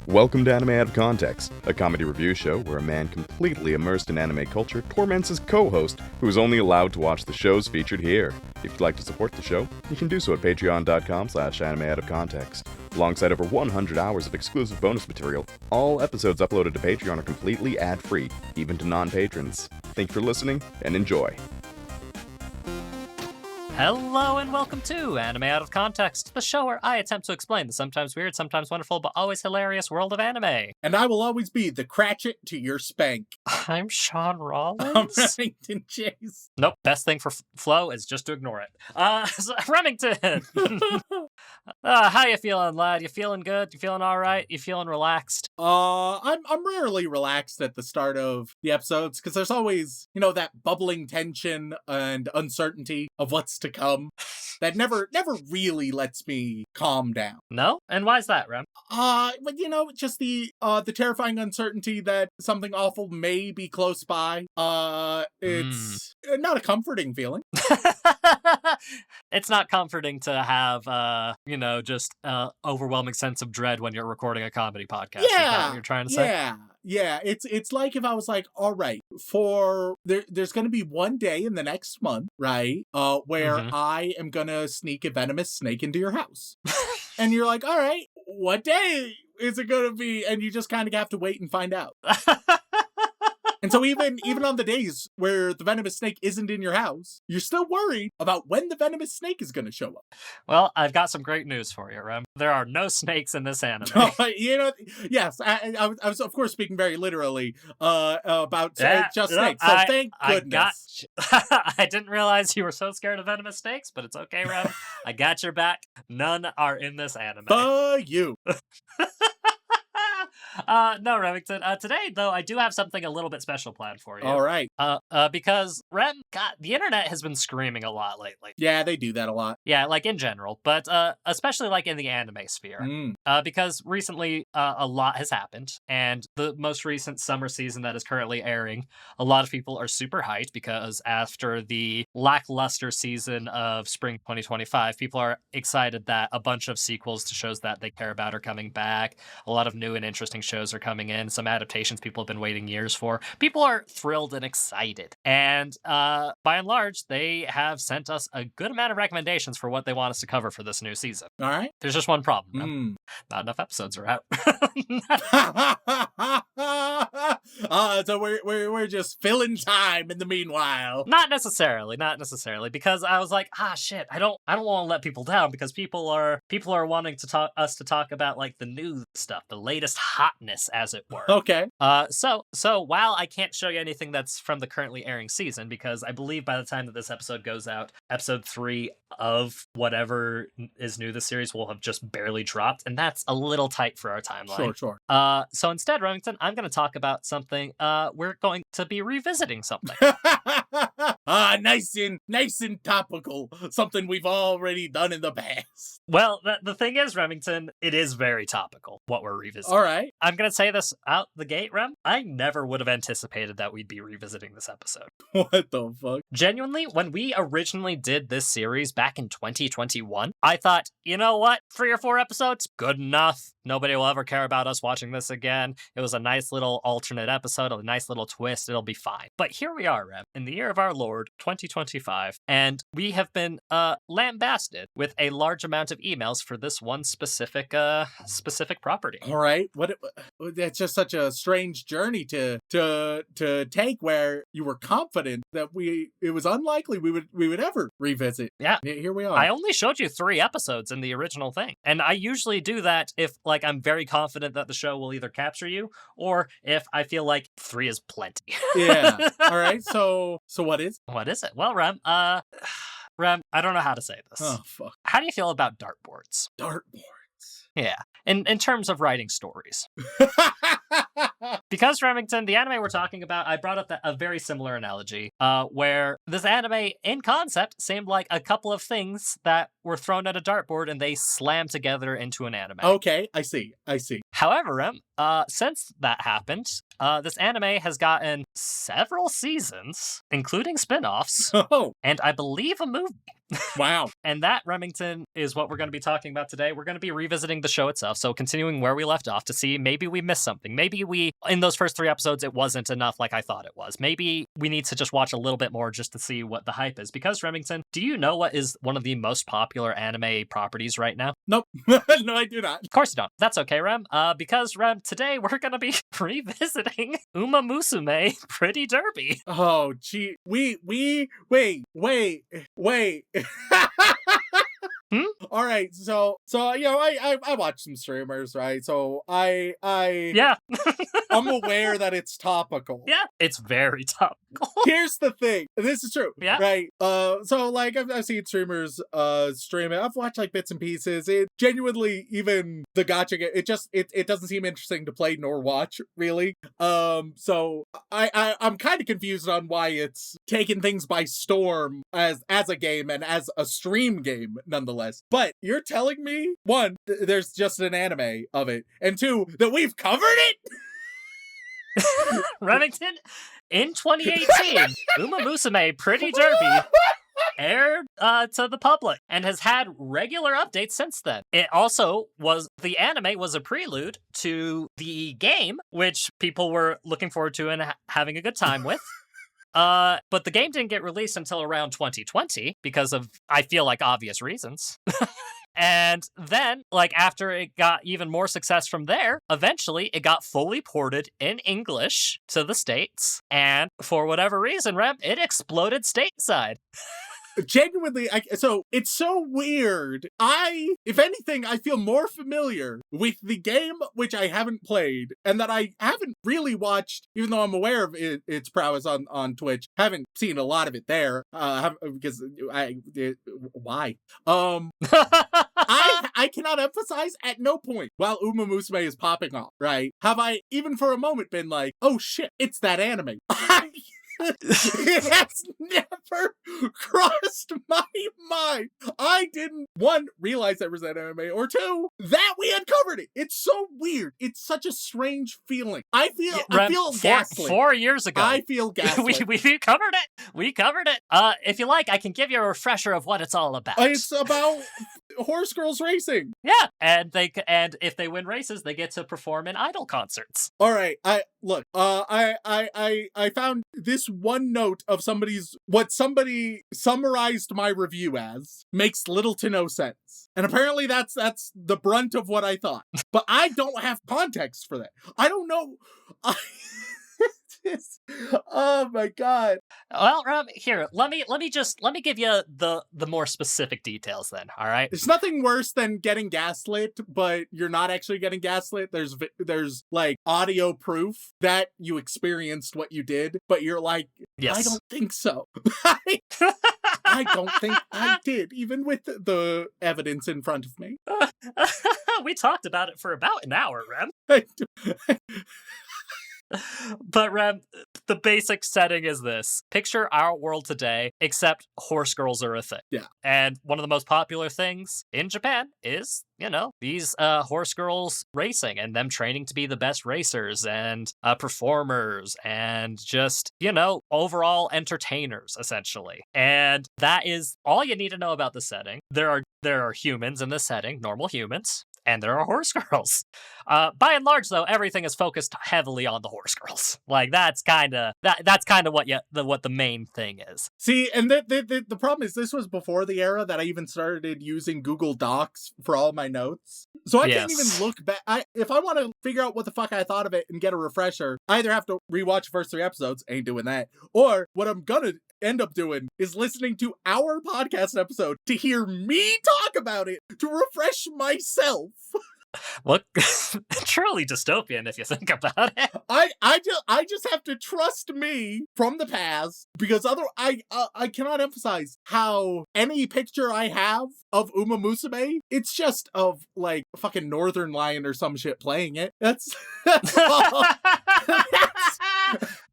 Welcome to Anime Out of Context, a comedy review show where a man completely immersed in anime culture torments his co-host, who is only allowed to watch the shows featured here. If you'd like to support the show, you can do so at patreon.com/animeoutofcontext. Alongside over 100 hours of exclusive bonus material, all episodes uploaded to Patreon are completely ad-free, even to non-patrons. Thank you for listening, and enjoy. Hello and welcome to Anime Out of Context, the show where I attempt to explain the sometimes weird, sometimes wonderful, but always hilarious world of anime. And I will always be the Cratchit to your Spank. I'm Shaun Rollins. I'm Remington Chase. Nope, best thing for Flo is just to ignore it. Remington! How you feeling, lad? You feeling good? You feeling alright? You feeling relaxed? I'm rarely relaxed at the start of the episodes, because there's always, that bubbling tension and uncertainty of what's to come that never really lets me calm down. No? And why's that, Rem? But just the terrifying uncertainty that something awful may be close by. It's not a comforting feeling. It's not comforting to have, just overwhelming sense of dread when you're recording a comedy podcast. Yeah. Is that what you're trying to say? Yeah. It's like if I was like, all right, there's going to be one day in the next month, right, where I am going to sneak a venomous snake into your house. And you're like, all right, what day is it going to be? And you just kind of have to wait and find out. And so even on the days where the venomous snake isn't in your house, you're still worried about when the venomous snake is going to show up. Well, I've got some great news for you, Rem. There are no snakes in this anime. Yes, I was, of course, speaking very literally about snakes. So thank goodness. I didn't realize you were so scared of venomous snakes, but it's okay, Rem. I got your back. None are in this anime. For you. No, Remington. Today, though, I do have something a little bit special planned for you. All right. Because, Rem, God, the internet has been screaming a lot lately. Yeah, they do that a lot. Yeah, like in general, but especially like in the anime sphere. Because recently a lot has happened, and the most recent summer season that is currently airing, a lot of people are super hyped because after the lackluster season of spring 2025, people are excited that a bunch of sequels to shows that they care about are coming back. A lot of new and interesting shows are coming in. Some adaptations people have been waiting years for. People are thrilled and excited. And by and large, they have sent us a good amount of recommendations for what they want us to cover for this new season. All right. There's just one problem. Not enough episodes are out. So we're just filling time in the meanwhile. Not necessarily, because I was like, shit, I don't want to let people down, because people are wanting to talk about like the new stuff, the latest hotness, as it were. Okay. So while I can't show you anything that's from the currently airing season, because I believe by the time that this episode goes out, episode 3 of whatever is new this series will have just barely dropped, and that's a little tight for our timeline. Sure. So instead, Remington, I'm going to talk about something. We're going to be revisiting something. Nice and topical. Something we've already done in the past. Well, the thing is, Remington, it is very topical, what we're revisiting. All right. I'm going to say this out the gate, Rem. I never would have anticipated that we'd be revisiting this episode. What the fuck? Genuinely, when we originally did this series back in 2021, I thought, you know what? 3 or 4 episodes? Good enough. Nobody will ever care about us watching this again. It was a nice little alternate episode, a nice little twist. It'll be fine. But here we are, Rem, in the year of our Lord, 2025, and we have been lambasted with a large amount of emails for this one specific property. All right. That's just such a strange journey to take, where you were confident that it was unlikely we would ever revisit. Yeah. Here we are. I only showed you 3 episodes in the original thing. And I usually do that if I'm very confident that the show will either capture you, or if I feel like 3 is plenty. Yeah. All right. So what is it? Well, Rem, Rem, I don't know how to say this. Oh, fuck. How do you feel about dartboards? Dartboards. Yeah. In terms of writing stories. Because, Remington, the anime we're talking about, I brought up a very similar analogy, where this anime, in concept, seemed like a couple of things that were thrown at a dartboard and they slammed together into an anime. Okay, I see. However, Rem, since that happened, this anime has gotten several seasons, including spin-offs, Oh. and I believe a movie. Wow. And that, Remington, is what we're going to be talking about today. We're going to be revisiting the show itself. So continuing where we left off to see maybe we missed something. Maybe in those first 3 episodes, it wasn't enough like I thought it was. Maybe we need to just watch a little bit more just to see what the hype is. Because, Remington, do you know what is one of the most popular anime properties right now? Nope. No, I do not. Of course you don't. That's okay, Rem. Because, Rem, today we're going to be revisiting Umamusume Pretty Derby. Oh, gee. Wait. All right, so I watch some streamers, right? So Yeah. I'm aware that it's topical. Yeah, it's very topical. Here's the thing. This is true. Yeah. Right. So like I've seen streamers stream it. I've watched like bits and pieces. It genuinely, even the gacha game, it doesn't seem interesting to play nor watch, really. So I'm kind of confused on why it's taken things by storm as a game and as a stream game nonetheless. But you're telling me, one, there's just an anime of it, and two, that we've covered it? Remington, in 2018, Umamusume Pretty Derby aired to the public and has had regular updates since then. It also the anime was a prelude to the game, which people were looking forward to and having a good time with. But the game didn't get released until around 2020 because of, I feel like, obvious reasons. And then, like, after it got even more success from there, eventually it got fully ported in English to the States. And for whatever reason, Rem, it exploded stateside. Genuinely, so it's so weird. If anything, I feel more familiar with the game, which I haven't played, and that I haven't really watched, even though I'm aware of its prowess on Twitch. Haven't seen a lot of it there, because why? I cannot emphasize at no point while Umamusume is popping off, right? Have I even for a moment been like, oh shit, it's that anime. It has never crossed my mind. I didn't, one, realize there was that anime, or two, that we had covered it. It's so weird. It's such a strange feeling. I feel gaslit. 4 years ago. I feel gaslit. we covered it. We covered it. If you like, I can give you a refresher of what it's all about. It's about horse girls racing. Yeah, and if they win races, they get to perform in idol concerts. All right, I found this one note of what somebody summarized my review as makes little to no sense. And apparently that's the brunt of what I thought. But I don't have context for that. I don't know. Oh my god. Well, here, let me give you the more specific details then, all right? It's nothing worse than getting gaslit, but you're not actually getting gaslit. There's like audio proof that you experienced what you did, but you're like, yes. I don't think so. I don't think I did, even with the evidence in front of me. We talked about it for about an hour, Rem. But Rem, the basic setting is this. Picture our world today, except horse girls are a thing. Yeah. And one of the most popular things in Japan is, these horse girls racing and them training to be the best racers and performers and just, overall entertainers, essentially. And that is all you need to know about the setting. There are humans in this setting, normal humans. And there are horse girls. By and large, though, everything is focused heavily on the horse girls. Like that's kind of what the main thing is. See, and the problem is this was before the era that I even started using Google Docs for all my notes. So I can't even look back. If I want to figure out what the fuck I thought of it and get a refresher, I either have to rewatch the first 3 episodes, ain't doing that, or what I'm gonna end up doing is listening to our podcast episode to hear me talk about it to refresh myself. Look, truly dystopian if you think about it. I just have to trust me from the past because I cannot emphasize how any picture I have of Umamusume, it's just of like fucking Northern Lion or some shit playing it. That's all.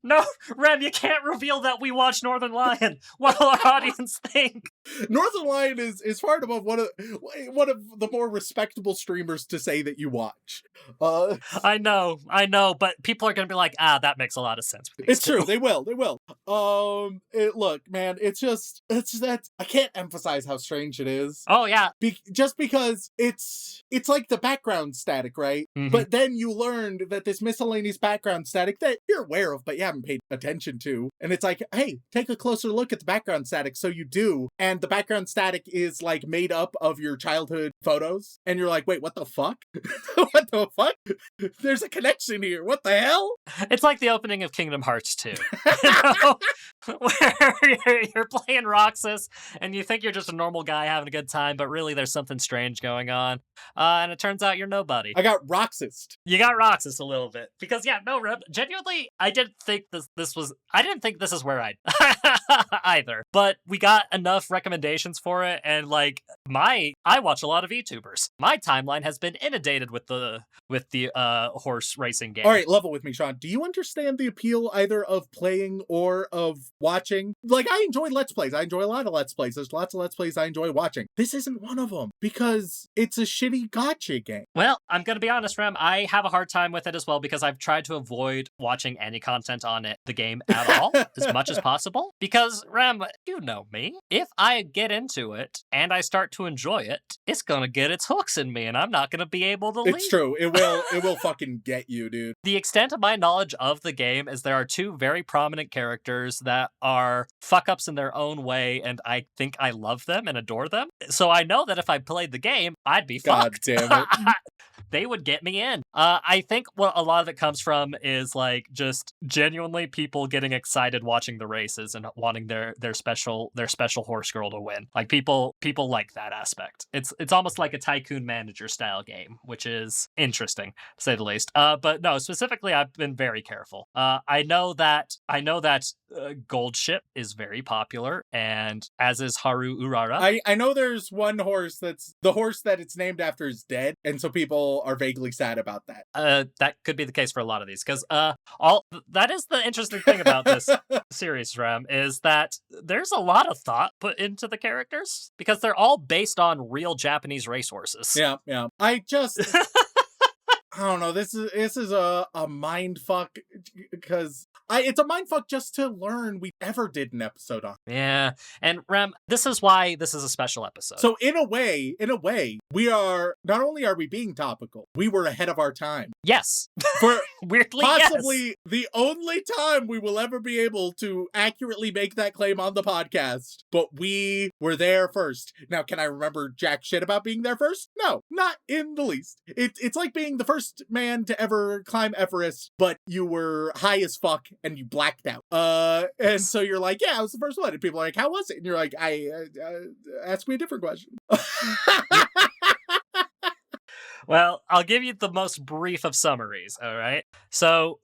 No, Rem, you can't reveal that we watch Northern Lion. What will our audience think? Northern Lion is far above one of the more respectable streamers to say that you watch. I know, but people are going to be like, that makes a lot of sense. It's true, they will. look, man, it's that I can't emphasize how strange it is. Oh yeah. Just because it's like the background static, right? Mm-hmm. But then you learned that this miscellaneous background static that you're aware of, but you haven't paid attention to. And it's like, hey, take a closer look at the background static. So you do. And the background static is like made up of your childhood photos. And you're like, wait, what the fuck? What the fuck? There's a connection here. What the hell? It's like the opening of Kingdom Hearts 2. You know? Where you're playing Roxas and you think you're just a normal guy having a good time, but really there's something strange going on. And it turns out you're nobody. I got Roxas. You got Roxas a little bit. Because yeah, no, genuinely, I didn't think this is where I'd either. But we got enough recommendations for it, and like I watch a lot of VTubers. My timeline has been inundated with the horse racing game. All right, level with me, Shaun. Do you understand the appeal either of playing or of watching? Like, I enjoy Let's Plays. I enjoy a lot of Let's Plays. There's lots of Let's Plays I enjoy watching. This isn't one of them because it's a shitty gacha game. Well, I'm going to be honest, Ram. I have a hard time with it as well because I've tried to avoid watching any content on the game at all as much as possible. Because, Ram, you know me. If I get into it and I start to enjoy it, it's going to get its hooks in me and I'm not going to be able to leave. It's true. It will fucking get you, dude. The extent of my knowledge of the game is there are two very prominent characters that are fuck-ups in their own way, and I think I love them and adore them. So I know that if I played the game, I'd be fucked. God damn it. They would get me in. I think what a lot of it comes from is like just genuinely people getting excited watching the races and wanting their special horse girl to win. Like people like that aspect. It's almost like a Tycoon Manager style game, which is interesting to say the least. But no, specifically, I've been very careful. I know that Gold Ship is very popular, and as is Haru Urara. I know there's one horse that's the horse that it's named after is dead, and so people are vaguely sad about that. That could be the case for a lot of these, because that is the interesting thing about this series, Ram, is that there's a lot of thought put into the characters because they're all based on real Japanese racehorses. Yeah. I don't know. This is a mind fuck because it's a mind fuck just to learn we ever did an episode on. Yeah, and Rem, this is why this is a special episode. So in a way, we are not only are we being topical, we were ahead of our time. Yes, For weirdly, possibly the only time we will ever be able to accurately make that claim on the podcast. But we were there first. Now, can I remember jack shit about being there first? No, not in the least. It's like being the first man to ever climb Everest, but you were high as fuck and you blacked out. And so you're like, yeah, I was the first one. And people are like, how was it? And you're like, ask me a different question. Well, I'll give you the most brief of summaries, all right? So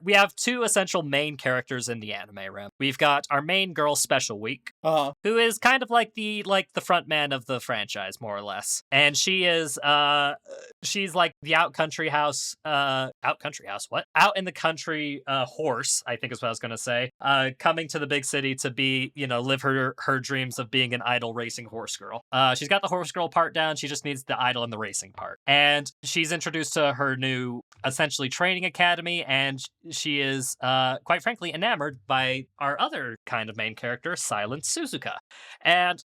we have two essential main characters in the anime, Rem. We've got our main girl, Special Week, who is kind of like the front man of the franchise, more or less. And she is, she's like the out in the country horse, I think is what I was going to say, coming to the big city to be, live her dreams of being an idol racing horse girl. She's got the horse girl part down. She just needs the idol and the racing part. And she's introduced to her new, essentially, training academy, and she is, quite frankly, enamored by our other kind of main character, Silent Suzuka. And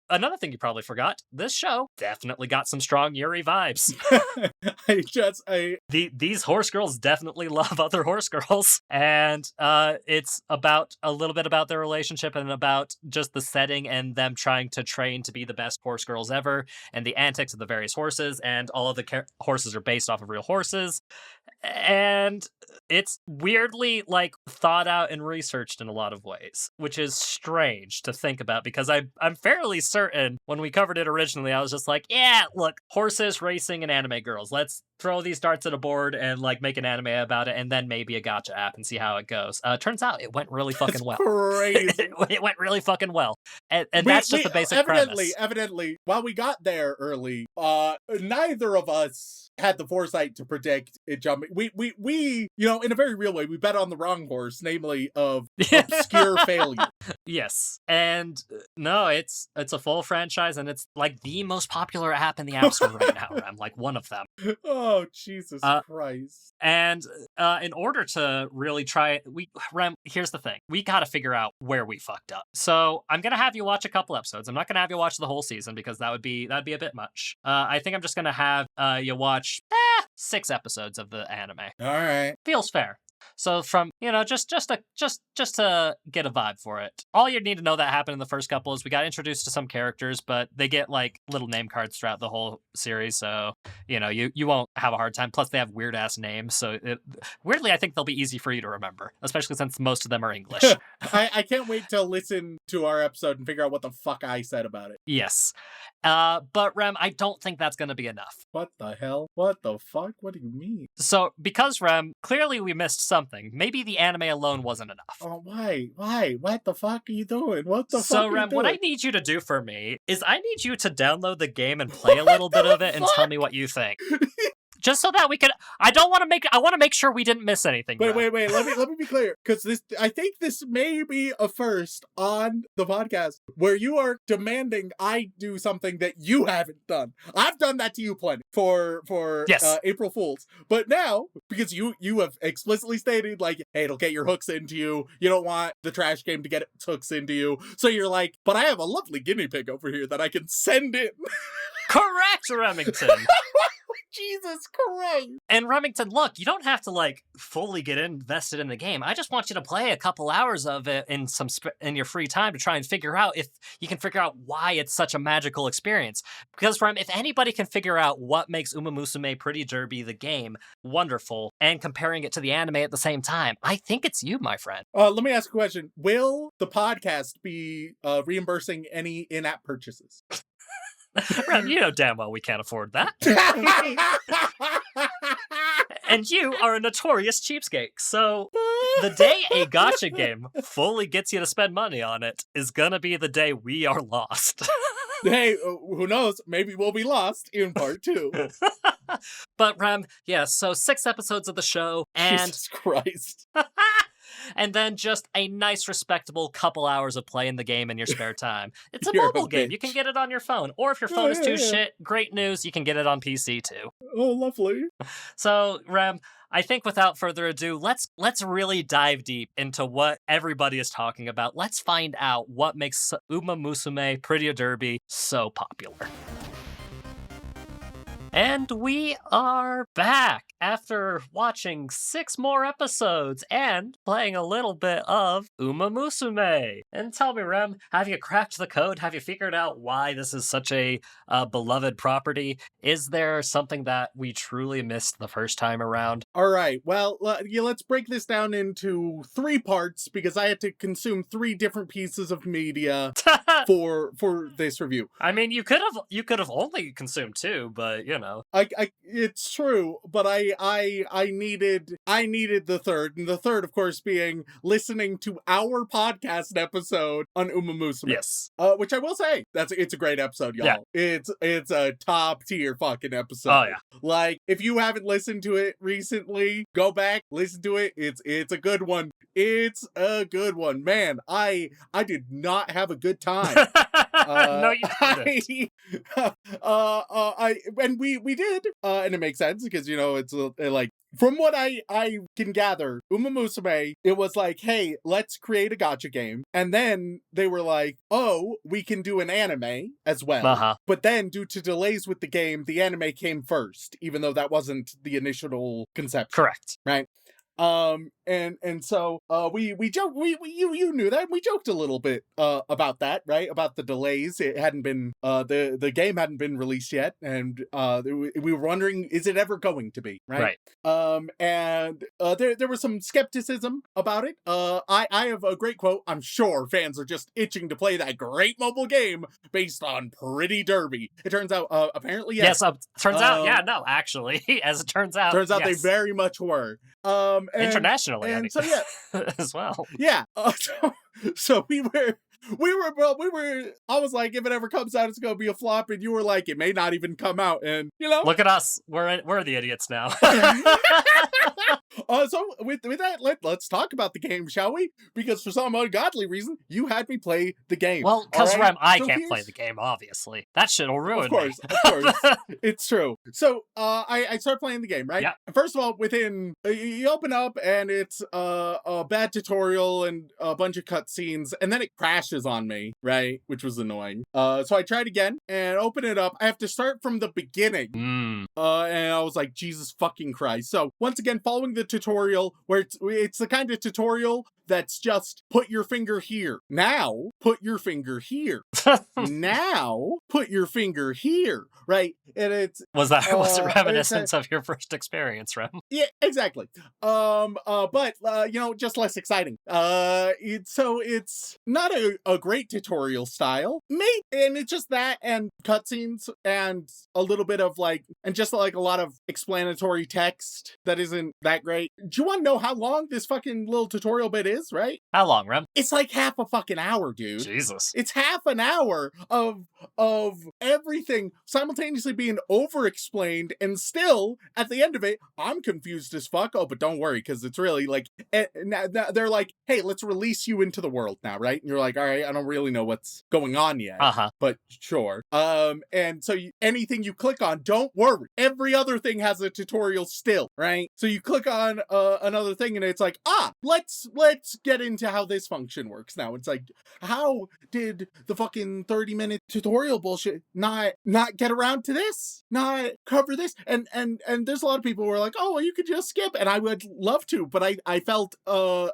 another thing you probably forgot, this show definitely got some strong Yuri vibes. These horse girls definitely love other horse girls, and it's about a little bit about their relationship and about just the setting and them trying to train to be the best horse girls ever, and the antics of the various horses, and all of the horses are based off of real horses, and it's weirdly thought out and researched in a lot of ways, which is strange to think about because I'm fairly certain when we covered it originally, I was just like, yeah, look, horses, racing, and anime girls. Let's throw these darts at a board and make an anime about it, and then maybe a gacha app and see how it goes. Turns out it went really fucking well. Crazy. It went really fucking well, and that's just the basic premise. Evidently, while we got there early, neither of us had the foresight to predict it we in a very real way, we bet on the wrong horse, namely of obscure failure. Yes. And no, it's a full franchise, and it's like the most popular app in the App Store right now. I'm like one of them. Oh, Jesus Christ. And in order to really try it, Rem, here's the thing. We got to figure out where we fucked up. So I'm going to have you watch a couple episodes. I'm not going to have you watch the whole season because that'd be a bit much. I think I'm just going to have you watch 6 episodes of the anime. All right. Feels fair. So from, just to get a vibe for it. All you need to know that happened in the first couple is we got introduced to some characters, but they get like little name cards throughout the whole series. So, you won't have a hard time. Plus they have weird ass names. So weirdly, I think they'll be easy for you to remember, especially since most of them are English. I can't wait to listen to our episode and figure out what the fuck I said about it. Yes. But Rem, I don't think that's going to be enough. What the hell? What the fuck? What do you mean? So because Rem, clearly we missed something. Maybe the anime alone wasn't enough. Oh, why? What the fuck are you doing? What the fuck So, are you Rem, doing? what I need you to do for me is I need you to download the game and play a little bit of it and tell me what you think. Just so that we can. I want to make sure we didn't miss anything. Wait. Let me be clear, because I think this may be a first on the podcast where you are demanding I do something that you haven't done. I've done that to you plenty for yes. April Fools, but now because you have explicitly stated like, hey, it'll get your hooks into you. You don't want the trash game to get its hooks into you, so you're like, but I have a lovely guinea pig over here that I can send in. Correct, Remington. Jesus Christ. And Remington, look, you don't have to fully get invested in the game. I just want you to play a couple hours of it in your free time to try and figure out if you can figure out why it's such a magical experience. Because if anybody can figure out what makes Umamusume Pretty Derby the game wonderful and comparing it to the anime at the same time, I think it's you, my friend. Let me ask a question. Will the podcast be reimbursing any in-app purchases? Rem, you know damn well we can't afford that. And you are a notorious cheapskate. So the day a gacha game fully gets you to spend money on it is gonna be the day we are lost. Hey, who knows? Maybe we'll be lost in part 2. But Rem, so 6 episodes of the show, and Jesus Christ. and then just a nice, respectable couple hours of playing the game in your spare time. It's a mobile game. You can get it on your phone. Or if your phone is too shit, great news, you can get it on PC too. Oh, lovely. So, Rem, I think without further ado, let's really dive deep into what everybody is talking about. Let's find out what makes Umamusume Pretty Derby so popular. And we are back after watching 6 more episodes and playing a little bit of Umamusume. And tell me, Rem, have you cracked the code? Have you figured out why this is such a beloved property? Is there something that we truly missed the first time around? All right. Well, let's break this down into 3 parts because I had to consume 3 different pieces of media for this review. I mean, you could have only consumed 2, but it's true, but I needed the third, and the third, of course, being listening to our podcast episode on Umamusume. Yes. Which I will say, it's a great episode, y'all. Yeah. It's a top tier fucking episode. Oh yeah. If you haven't listened to it recently, go back, listen to it. It's a good one. It's a good one. Man, I did not have a good time. No, you didn't. We did, and it makes sense because it's from what I can gather, Umamusume, it was like, hey, let's create a gacha game, and then they were like, oh, we can do an anime as well. Uh-huh. But then, due to delays with the game, the anime came first, even though that wasn't the initial concept. Correct. Right. And so we joked, you knew that, we joked a little bit about that, right? About the delays. It hadn't been the game hadn't been released yet, and we were wondering, is it ever going to be, right? And there was some skepticism about it. I have a great quote. I'm sure fans are just itching to play that great mobile game based on Pretty Derby. It turns out apparently yes. Turns out actually, as it turns out yes. Yes. They very much were. Internationally, and so as well. Yeah. So we were I was like, if it ever comes out, it's going to be a flop. And you were like, it may not even come out. And, Look at us. We're the idiots now. So with that, let's talk about the game, shall we? Because for some ungodly reason, you had me play the game. Well, because right? Rem, I can't play the game, obviously. That shit'll ruin me. Of course. It's true. So I start playing the game, right? Yeah. First of all, within you open up and it's a bad tutorial and a bunch of cutscenes, and then it crashes on me, right? Which was annoying. So I tried again and open it up. I have to start from the beginning. And I was like, Jesus fucking Christ. So once again, following the tutorial, where it's the kind of tutorial that's just put your finger here. Now, put your finger here. Now, put your finger here. Right? And it's... Was it reminiscence of your first experience, Rem? Yeah, exactly. But just less exciting. It's not a great tutorial style. And it's just that and cutscenes and a little bit of and just a lot of explanatory text that isn't that great. Do you want to know how long this fucking little tutorial bit is, right? How long, Rem? It's like half a fucking hour, dude. Jesus. It's half an hour of everything simultaneously being over-explained, and still, at the end of it, I'm confused as fuck. Oh, but don't worry, because it's really they're like, hey, let's release you into the world now, right? And you're like, all right, I don't really know what's going on yet. But sure. And so anything you click on, don't worry. Every other thing has a tutorial still, right? So you click on another thing, and it's like, let's get into how this function works now. It's like, how did the fucking 30-minute tutorial bullshit not get around to this? Not cover this? And there's a lot of people who are like, oh, well, you could just skip. And I would love to, but I felt a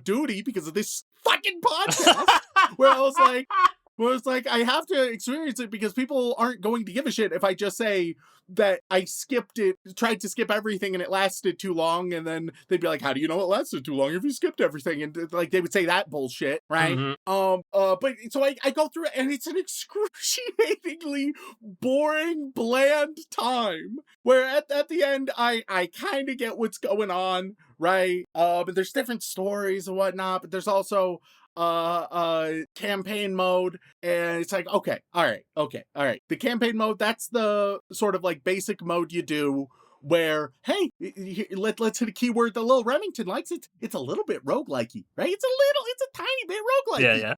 duty because of this fucking podcast where I was like, I have to experience it because people aren't going to give a shit if I just say that I tried to skip everything and it lasted too long, and then they'd be like, how do you know it lasted too long if you skipped everything? And they would say that bullshit, right? But so I go through it, and it's an excruciatingly boring, bland time where at the end I kind of get what's going on, right? But there's different stories and whatnot, but there's also campaign mode, and it's like, okay, all right. The campaign mode, that's the sort of basic mode you do where, hey, let's hit a keyword that little Remington likes. It's a little bit roguelikey, right? It's a tiny bit roguelikey. Yeah.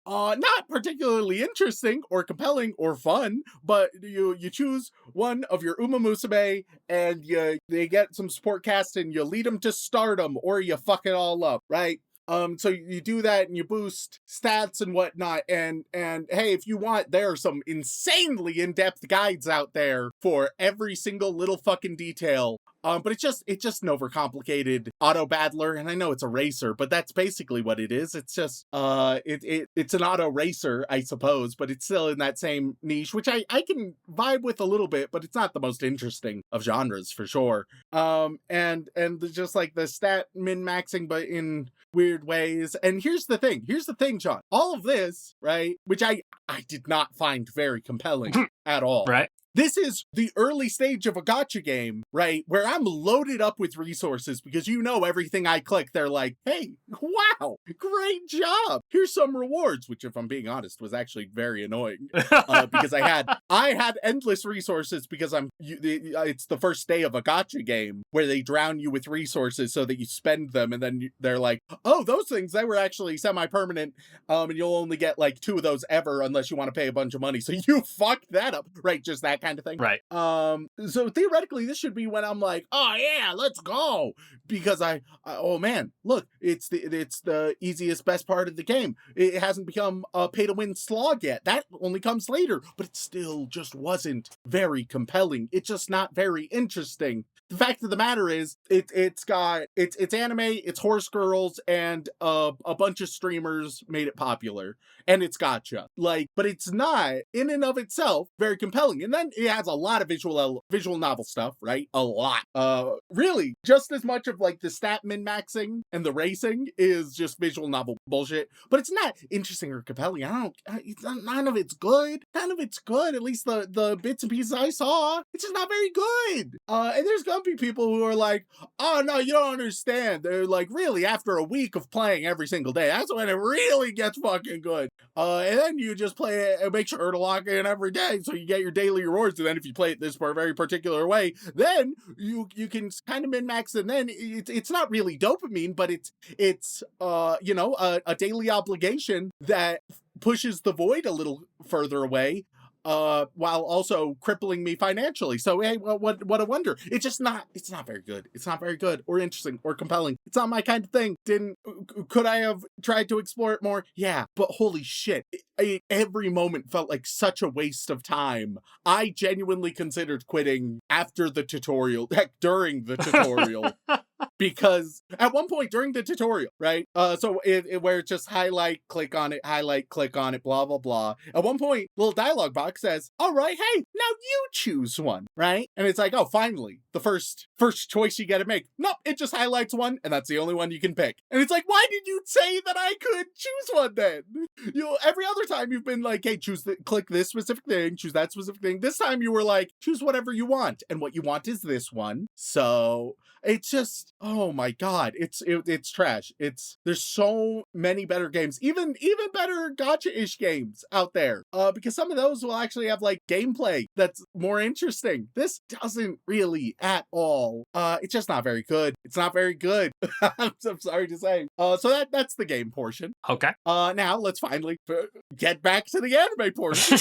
Not particularly interesting or compelling or fun, but you choose one of your Umamusume and they get some support cast and you lead them to stardom, or you fuck it all up, right? So you do that and you boost stats and whatnot, and hey, if you want, there are some insanely in-depth guides out there for every single little fucking detail. But it's just an overcomplicated auto battler, and I know it's a racer, but that's basically what it is. It's just it's an auto racer, I suppose, but it's still in that same niche, which I can vibe with a little bit, but it's not the most interesting of genres for sure. And just the stat min-maxing, but in weird ways. And here's the thing, Shaun. All of this, right, which I did not find very compelling at all. Right. This is the early stage of a gacha game, right? Where I'm loaded up with resources because everything I click, they're like, hey, wow, great job. Here's some rewards, which if I'm being honest was actually very annoying because I had endless resources because it's the first day of a gacha game where they drown you with resources so that you spend them, and then they're like, oh, those things, they were actually semi-permanent, and you'll only get 2 of those ever unless you want to pay a bunch of money. So you fucked that up, right? Just that kind of thing. Right. So theoretically, this should be when I'm like, oh yeah, let's go. Because oh man, look, it's the easiest, best part of the game. It hasn't become a pay to win slog yet. That only comes later, but it still just wasn't very compelling. It's just not very interesting. The fact of the matter is, it's anime, it's horse girls, and a bunch of streamers made it popular, and it's gacha. But it's not in and of itself very compelling. And then it has a lot of visual novel stuff, right? A lot. Really, just as much of the stat min-maxing and the racing is just visual novel bullshit. But it's not interesting or compelling. None of it's good. At least the bits and pieces I saw. It's just not very good. And there's be people who are like, oh no, you don't understand. They're like, really, after a week of playing every single day, that's when it really gets fucking good. And then you just play it and make sure to lock in every day so you get your daily rewards. And then if you play it this very particular way, then you can kind of min-max, and then it's not really dopamine, but it's a daily obligation that pushes the void a little further away, while also crippling me financially. So hey, what a wonder. It's not very good. It's not very good or interesting or compelling. It's not my kind of thing. Could I have tried to explore it more? Yeah, but holy shit. Every moment felt like such a waste of time. I genuinely considered quitting after the tutorial, heck, during the tutorial. Because at one point during the tutorial, right? So where it's just highlight, click on it, blah, blah, blah. At one point, little dialogue box says, all right, hey, now you choose one, right? And it's like, oh, finally, the first choice you get to make. Nope, it just highlights one, and that's the only one you can pick. And it's like, why did you say that I could choose one then? Every other time you've been like, hey, click this specific thing, choose that specific thing. This time you were like, choose whatever you want, and what you want is this one. So it's just, oh my god, it's trash. There's so many better games, even better gacha-ish games out there. Because some of those will actually have like gameplay that's more interesting. This doesn't really at all. It's just not very good. It's not very good. I'm sorry to say. So that's the game portion. Okay. Now let's finally get back to the anime portion.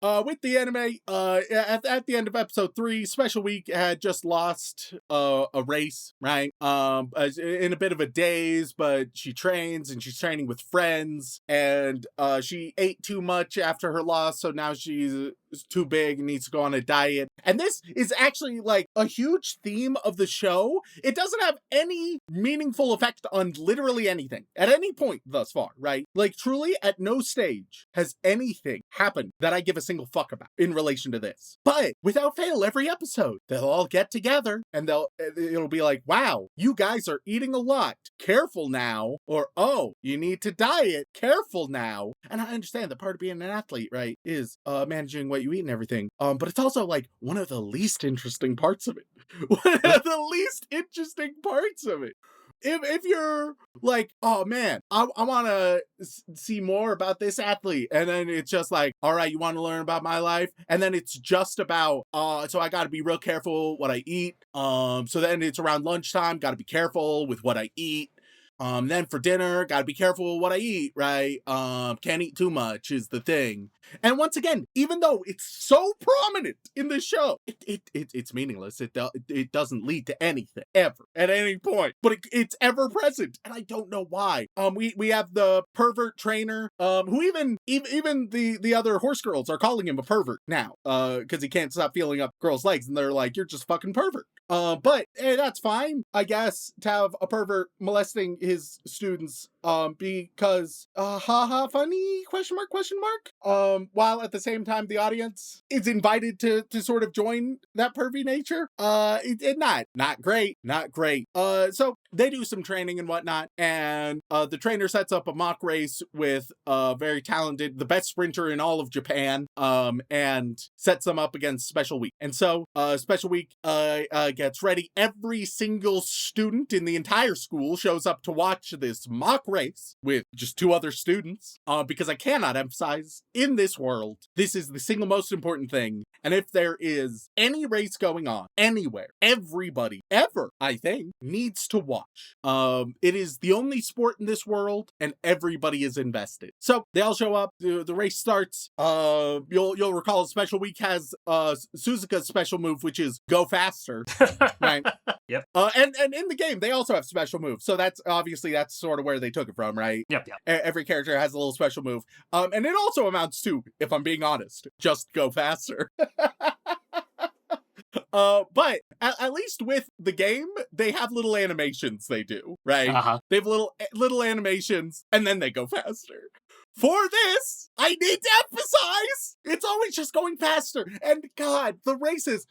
With the anime, at the end of episode 3, Special Week had just lost a race, right? In a bit of a daze, but she trains, and she's training with friends, and she ate too much after her loss, so now she's too big and needs to go on a diet. And this is actually like a huge theme of the show. It doesn't have any meaningful effect on literally anything at any point thus far, right? Like truly at no stage has anything happened that I give a single fuck about in relation to this. But without fail, every episode they'll all get together and it'll be like, wow, you guys are eating a lot, careful now. Or, oh, you need to diet, careful now. And I understand that part of being an athlete, right, is managing what you eat and everything. But it's also like one of the least interesting parts of it. One of the least interesting parts of it. If you're like, oh man, I want to see more about this athlete, and then it's just like, all right, you want to learn about my life, and then it's just about, so I got to be real careful what I eat. So then it's around lunchtime, got to be careful with what I eat. Then for dinner, gotta be careful with what I eat, right? Can't eat too much is the thing. And once again, even though it's so prominent in the show, it's meaningless. It doesn't lead to anything ever at any point, but it's ever present, and I don't know why. We have the pervert trainer, who even the other horse girls are calling him a pervert now, because he can't stop feeling up girls' legs, and they're like, you're just fucking pervert. But that's fine, I guess, to have a pervert molesting his students, because haha funny question mark, while at the same time the audience is invited to sort of join that pervy nature. Not great. So they do some training and whatnot, and the trainer sets up a mock race with very talented, the best sprinter in all of Japan, and sets them up against Special Week. And so Special Week gets ready. Every single student in the entire school shows up to watch this mock race with just 2 other students, because I cannot emphasize, in this world, this is the single most important thing. And if there is any race going on anywhere, everybody ever, I think, needs to watch. It is the only sport in this world, and everybody is invested. So they all show up. The race starts. You'll recall Special Week has Suzuka's special move, which is go faster. Right. Yep. And in the game, they also have special moves. So that's sort of where they took it from, right? Yep. Every character has a little special move. And it also amounts to, if I'm being honest, just go faster. But at least with the game, they have little animations they do, right? Uh-huh. They have little animations, and then they go faster. For this, I need to emphasize, it's always just going faster. And God, the races,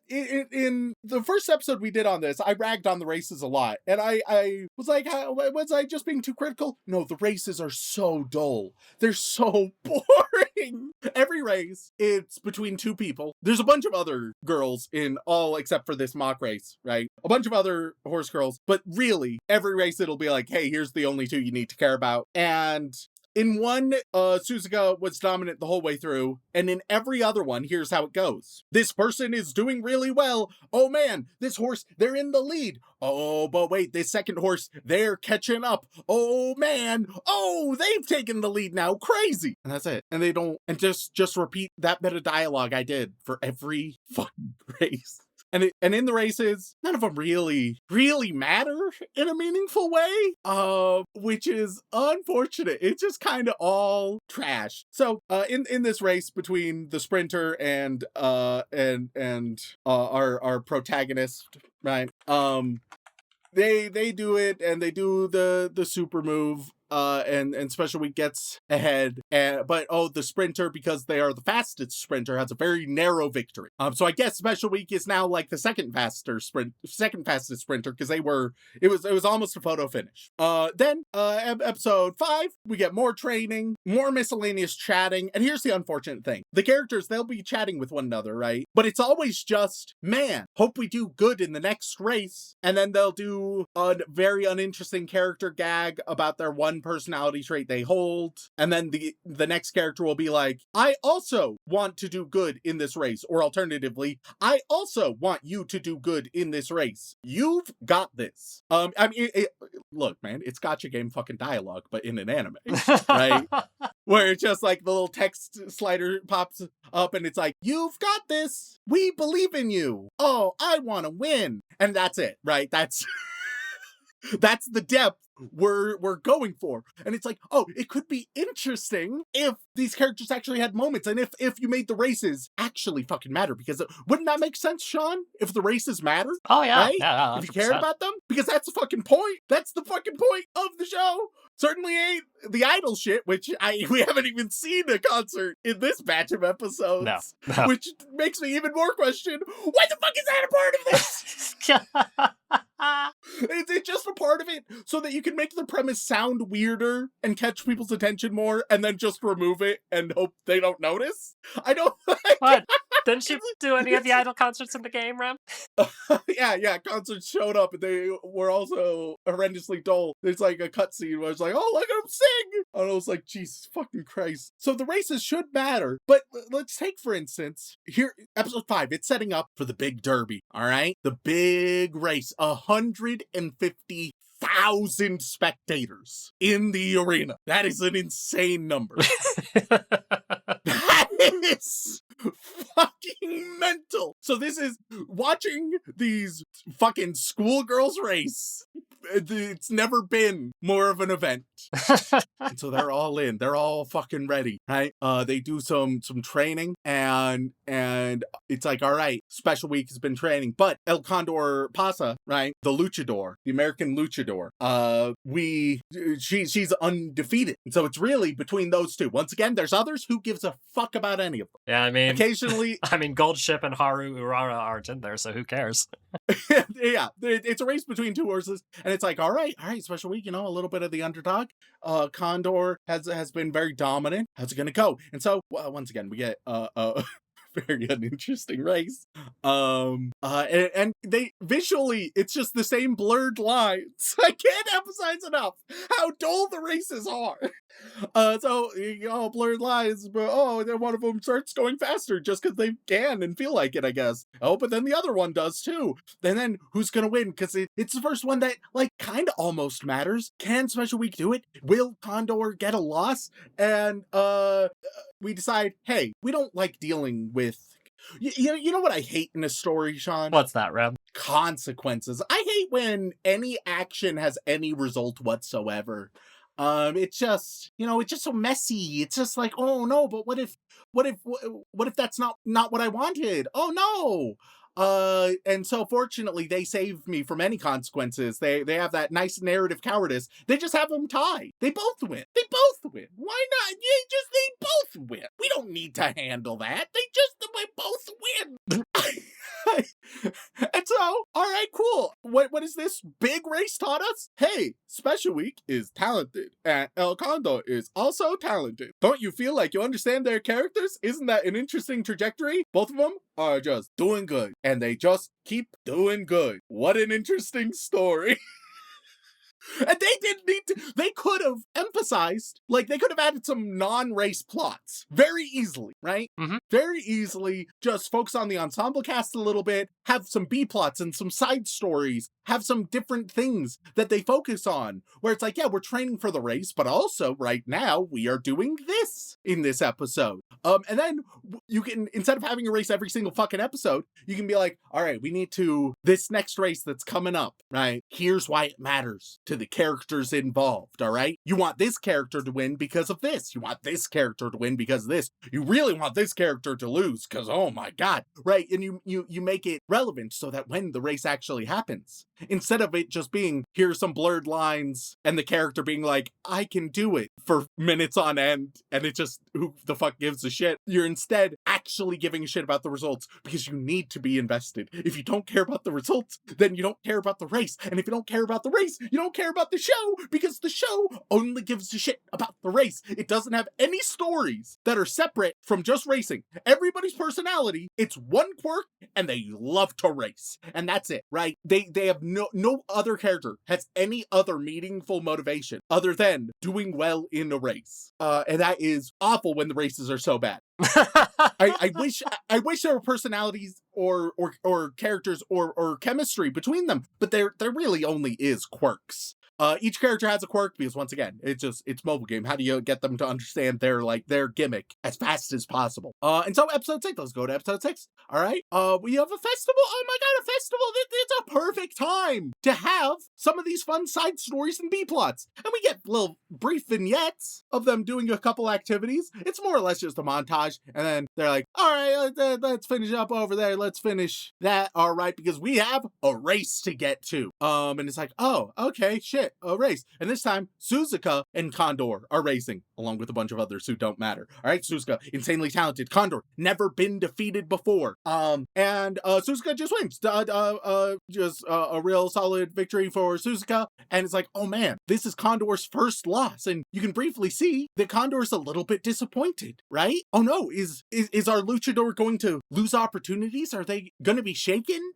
in the first episode we did on this, I ragged on the races a lot, and I was like, was I just being too critical? No, the races are so dull. They're so boring. Every race, it's between two people. There's a bunch of other girls in all except for this mock race, right? A bunch of other horse girls, but really, every race it'll be like, hey, here's the only two you need to care about. And in one, Suzuka was dominant the whole way through, and in every other one, here's how it goes. This person is doing really well. Oh man, this horse, they're in the lead. Oh, but wait, this second horse, they're catching up. Oh man, oh, they've taken the lead now. Crazy. And that's it. And they don't, and just repeat that bit of dialogue I did for every fucking race. And in the races, none of them really matter in a meaningful way, which is unfortunate. It's just kind of all trash. So, in this race between the sprinter and our protagonist, right? They do it, and they do the super move. And Special Week gets ahead, but the sprinter, because they are the fastest sprinter, has a very narrow victory. So I guess Special Week is now like the second fastest sprinter, because it was almost a photo finish. Then episode 5, we get more training, more miscellaneous chatting, and here's the unfortunate thing: the characters, they'll be chatting with one another, right? But it's always just, man, hope we do good in the next race, and then they'll do a very uninteresting character gag about their one personality trait they hold, and then the next character will be like, I also want to do good in this race, or alternatively, I also want you to do good in this race. You've got this. Look, man, it's gotcha game fucking dialogue, but in an anime, right? Where it's just like the little text slider pops up and it's like, you've got this. We believe in you. Oh, I want to win. And that's it, right? That's the depth we're going for. And it's like, oh, it could be interesting if these characters actually had moments, and if you made the races actually fucking matter, because wouldn't that make sense, Shaun? If the races matter? Oh yeah, right? yeah, if you cared about them? Because that's the fucking point. That's the fucking point of the show. Certainly ain't the idol shit, which we haven't even seen a concert in this batch of episodes. No. Which makes me even more question, why the fuck is that a part of this? It's just a part of it so that you can make the premise sound weirder and catch people's attention more, and then just remove it and hope they don't notice. I don't. What? Didn't you do any of the idol concerts in the game, Rem? Yeah, concerts showed up, and they were also horrendously dull. There's like a cutscene where it's like, oh, look at him sing! And I was like, Jesus fucking Christ. So the races should matter, but let's take, for instance, here, episode 5, it's setting up for the big derby, all right? The big race, 150,000 spectators in the arena. That is an insane number. That is fucking mental. So this is watching these fucking schoolgirls race. It's never been more of an event. And so they're all in. They're all fucking ready, right? They do some training, and it's like, all right, Special Week has been training, but El Condor Pasa, right? The luchador, the American luchador, she's undefeated. And so it's really between those two. Once again, there's others. Who gives a fuck about any of them? Yeah, I mean, occasionally, Goldship and Haru Urara aren't in there, so who cares? Yeah, it's a race between two horses, and it's like, all right, Special Week, a little bit of the underdog. Condor has been very dominant. How's it gonna go? And so once again, we get very uninteresting race. And they visually, it's just the same blurred lines. I can't emphasize enough how dull the races are. So blurred lines, but then one of them starts going faster just because they can and feel like it, I guess. Oh, but then the other one does too. And then who's gonna win? Because it's the first one that kind of almost matters. Can Special Week do it? Will Condor get a loss? And we decide, hey, we don't like dealing with. You know what I hate in a story, Shaun? What's that, Rem? Consequences. I hate when any action has any result whatsoever. It's just, it's just so messy. It's just like, oh no, but what if that's not what I wanted? Oh no. And so fortunately they saved me from any consequences. They have that nice narrative cowardice. They just have them tie. They both win. Why not? They both win. We don't need to handle that. They both win. And so, all right, cool. What is this big race taught us? Hey, Special Week is talented, and El Condor is also talented. Don't you feel like you understand their characters? Isn't that an interesting trajectory? Both of them are just doing good, and they just keep doing good. What an interesting story. And they didn't need to, they could have emphasized, like, they could have added some non-race plots very easily, right? Mm-hmm. Very easily, just focus on the ensemble cast a little bit, have some B plots and some side stories, have some different things that they focus on, where it's like, yeah, we're training for the race, but also, right now, we are doing this in this episode. And then you can, instead of having a race every single fucking episode, you can be like, all right, we need to, this next race that's coming up, right? Here's why it matters to the characters involved, all right? You want this character to win because of this. You want this character to win because of this. You really want this character to lose because, oh my God, right? And you make it relevant so that when the race actually happens, instead of it just being, here's some blurred lines and the character being like, I can do it for minutes on end, and it just, who the fuck gives a shit? You're instead actually giving a shit about the results because you need to be invested. If you don't care about the results, then you don't care about the race. And if you don't care about the race, you don't care about the show, because the show only gives a shit about the race. It doesn't have any stories that are separate from just racing. Everybody's personality, it's one quirk, and they love to race. And that's it, right? They have no other character has any other meaningful motivation other than doing well in a race. And that is awful when the races are so bad. I wish there were personalities or characters or chemistry between them, but there really only is quirks. Each character has a quirk because, once again, it's mobile game. How do you get them to understand their gimmick as fast as possible? And so episode 6, let's go to episode 6. All right. We have a festival. Oh my God, a festival. It's a perfect time to have some of these fun side stories and B plots. And we get little brief vignettes of them doing a couple activities. It's more or less just a montage. And then they're like, all right, let's finish up over there. Let's finish that. All right, because we have a race to get to. And it's like, oh, okay, shit, a race. And this time, Suzuka and Condor are racing, along with a bunch of others who don't matter. All right, Suzuka, insanely talented. Condor, never been defeated before. And Suzuka just wins. Just a real solid victory for Suzuka. And it's like, oh man, this is Condor's first loss. And you can briefly see that Condor's a little bit disappointed, right? Oh no, is our luchador going to lose opportunities? Are they going to be shaken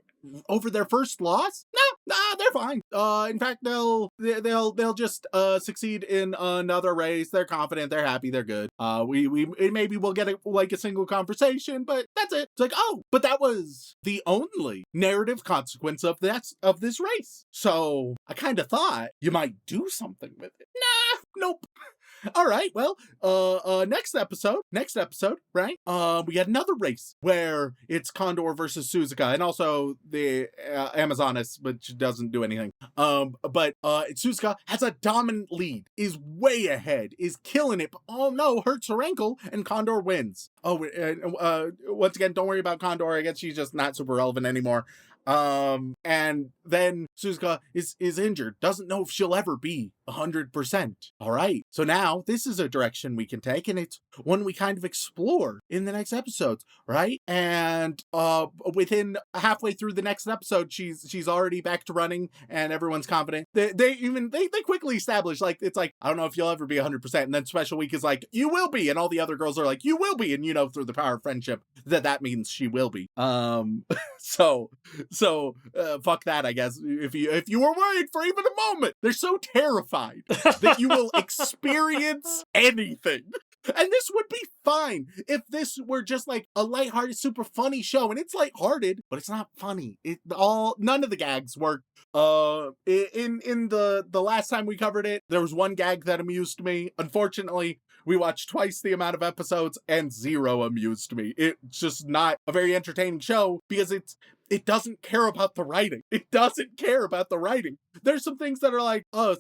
over their first loss? No, they're fine. In fact, they'll just succeed in another race. They're confident, they're happy, they're good. Maybe we'll get a single conversation, but that's it. It's like, oh, but that was the only narrative consequence of this race. So I kind of thought you might do something with it. Nah, nope. All right, well, next episode, right? We got another race where it's Condor versus Suzuka, and also the Amazonas, which doesn't do anything. But Suzuka has a dominant lead, is way ahead, is killing it. But, oh no, hurts her ankle, and Condor wins. Oh, once again, don't worry about Condor. I guess she's just not super relevant anymore. And then Suzuka is injured, doesn't know if she'll ever be 100%. All right. So now this is a direction we can take, and it's one we kind of explore in the next episodes, right? And within halfway through the next episode, she's already back to running, and everyone's confident. They quickly establish, like, it's like, I don't know if you'll ever be 100%, and then Special Week is like, you will be, and all the other girls are like, you will be, and through the power of friendship that means she will be. So fuck that, I guess. If you were worried for even a moment, they're so terrified that you will experience anything. And this would be fine if this were just like a lighthearted, super funny show. And it's lighthearted, but it's not funny. None of the gags work. In the last time we covered it, there was one gag that amused me. Unfortunately, we watched twice the amount of episodes, and 0 amused me. It's just not a very entertaining show because it doesn't care about the writing. It doesn't care about the writing. there's some things that are like, oh,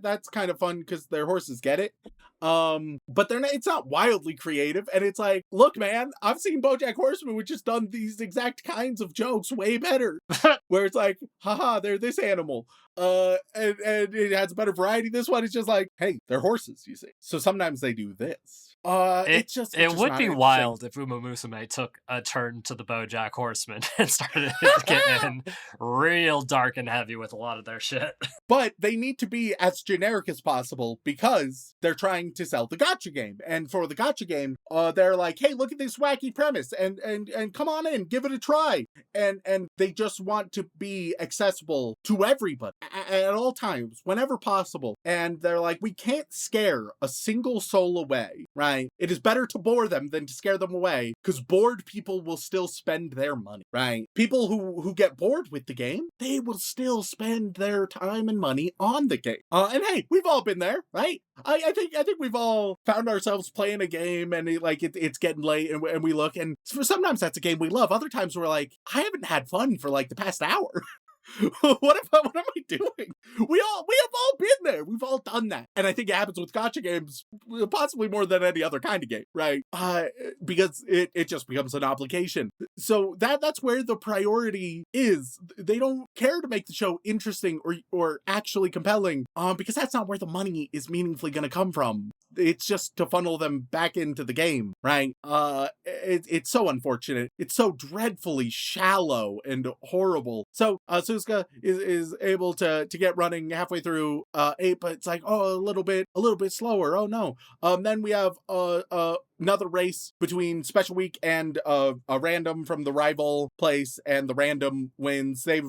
that's kind of fun because their horses get it. But it's not wildly creative, and it's like, look, man, I've seen BoJack Horseman, which has done these exact kinds of jokes way better, where it's like, haha, they're this animal, and it has a better variety. This one is just like, hey, they're horses, you see. So sometimes they do this. It would be wild if Umamusume took a turn to the BoJack Horseman and started getting real dark and heavy with a lot of their shit. But they need to be as generic as possible because they're trying to sell the gacha game. And for the gacha game, they're like, hey, look at this wacky premise and come on in, give it a try. And they just want to be accessible to everybody at all times, whenever possible. And they're like, we can't scare a single soul away, right? It is better to bore them than to scare them away, because bored people will still spend their money, right? People who get bored with the game, they will still spend their time and money on the game. And hey, we've all been there, right? I think we've all found ourselves playing a game and it's getting late and we look, and sometimes that's a game we love. Other times we're like, I haven't had fun for like the past hour. What am I doing? We have all been there. We've all done that. And I think it happens with gacha games possibly more than any other kind of game, right? Because it just becomes an obligation. So that's where the priority is. They don't care to make the show interesting or actually compelling, because that's not where the money is meaningfully going to come from. It's just to funnel them back into the game, right? It's so unfortunate. It's so dreadfully shallow and horrible. So Suzuka is able to get running halfway through 8, but it's like, oh, a little bit slower. Oh no. Then we have another race between Special Week and a random from the rival place, and the random wins. They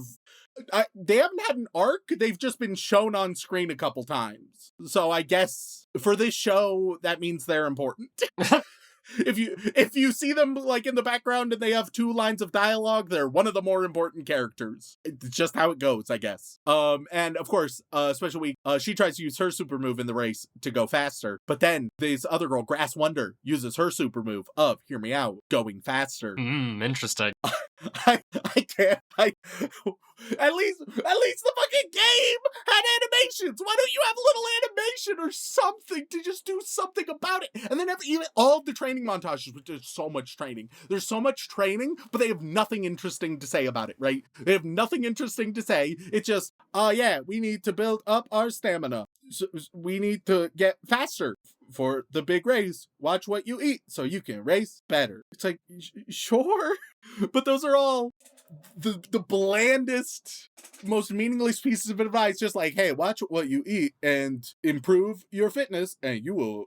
haven't had an arc. They've just been shown on screen a couple times. So I guess for this show, that means they're important. If you see them like in the background and they have 2 lines of dialogue, they're one of the more important characters. It's just how it goes, I guess. And of course, Special Week, she tries to use her super move in the race to go faster, but then this other girl, Grass Wonder, uses her super move of, hear me out, going faster. Interesting. I can't. At least the fucking game had animations. Why don't you have a little animation or something to just do something about it? And then even all of the training montages, which there's so much training. There's so much training, but they have nothing interesting to say about it, right? They have nothing interesting to say. It's just, yeah, we need to build up our stamina. So we need to get faster for the big race. Watch what you eat so you can race better. It's like, sure, but those are all the blandest, most meaningless pieces of advice. Just like, hey, watch what you eat and improve your fitness and you will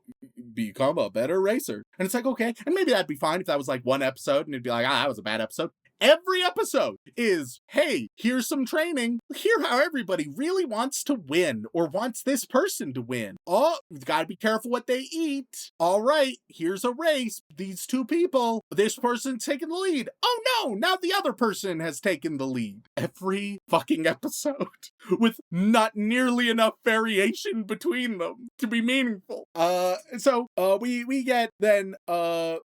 become a better racer. And it's like, okay, and maybe that'd be fine if that was like one episode and it'd be like, that was a bad episode. Every episode is, hey, here's some training. Hear how everybody really wants to win or wants this person to win. Oh, you've got to be careful what they eat. All right, here's a race. These 2 people, this person's taking the lead. Oh no, now the other person has taken the lead. Every fucking episode with not nearly enough variation between them to be meaningful. So we get then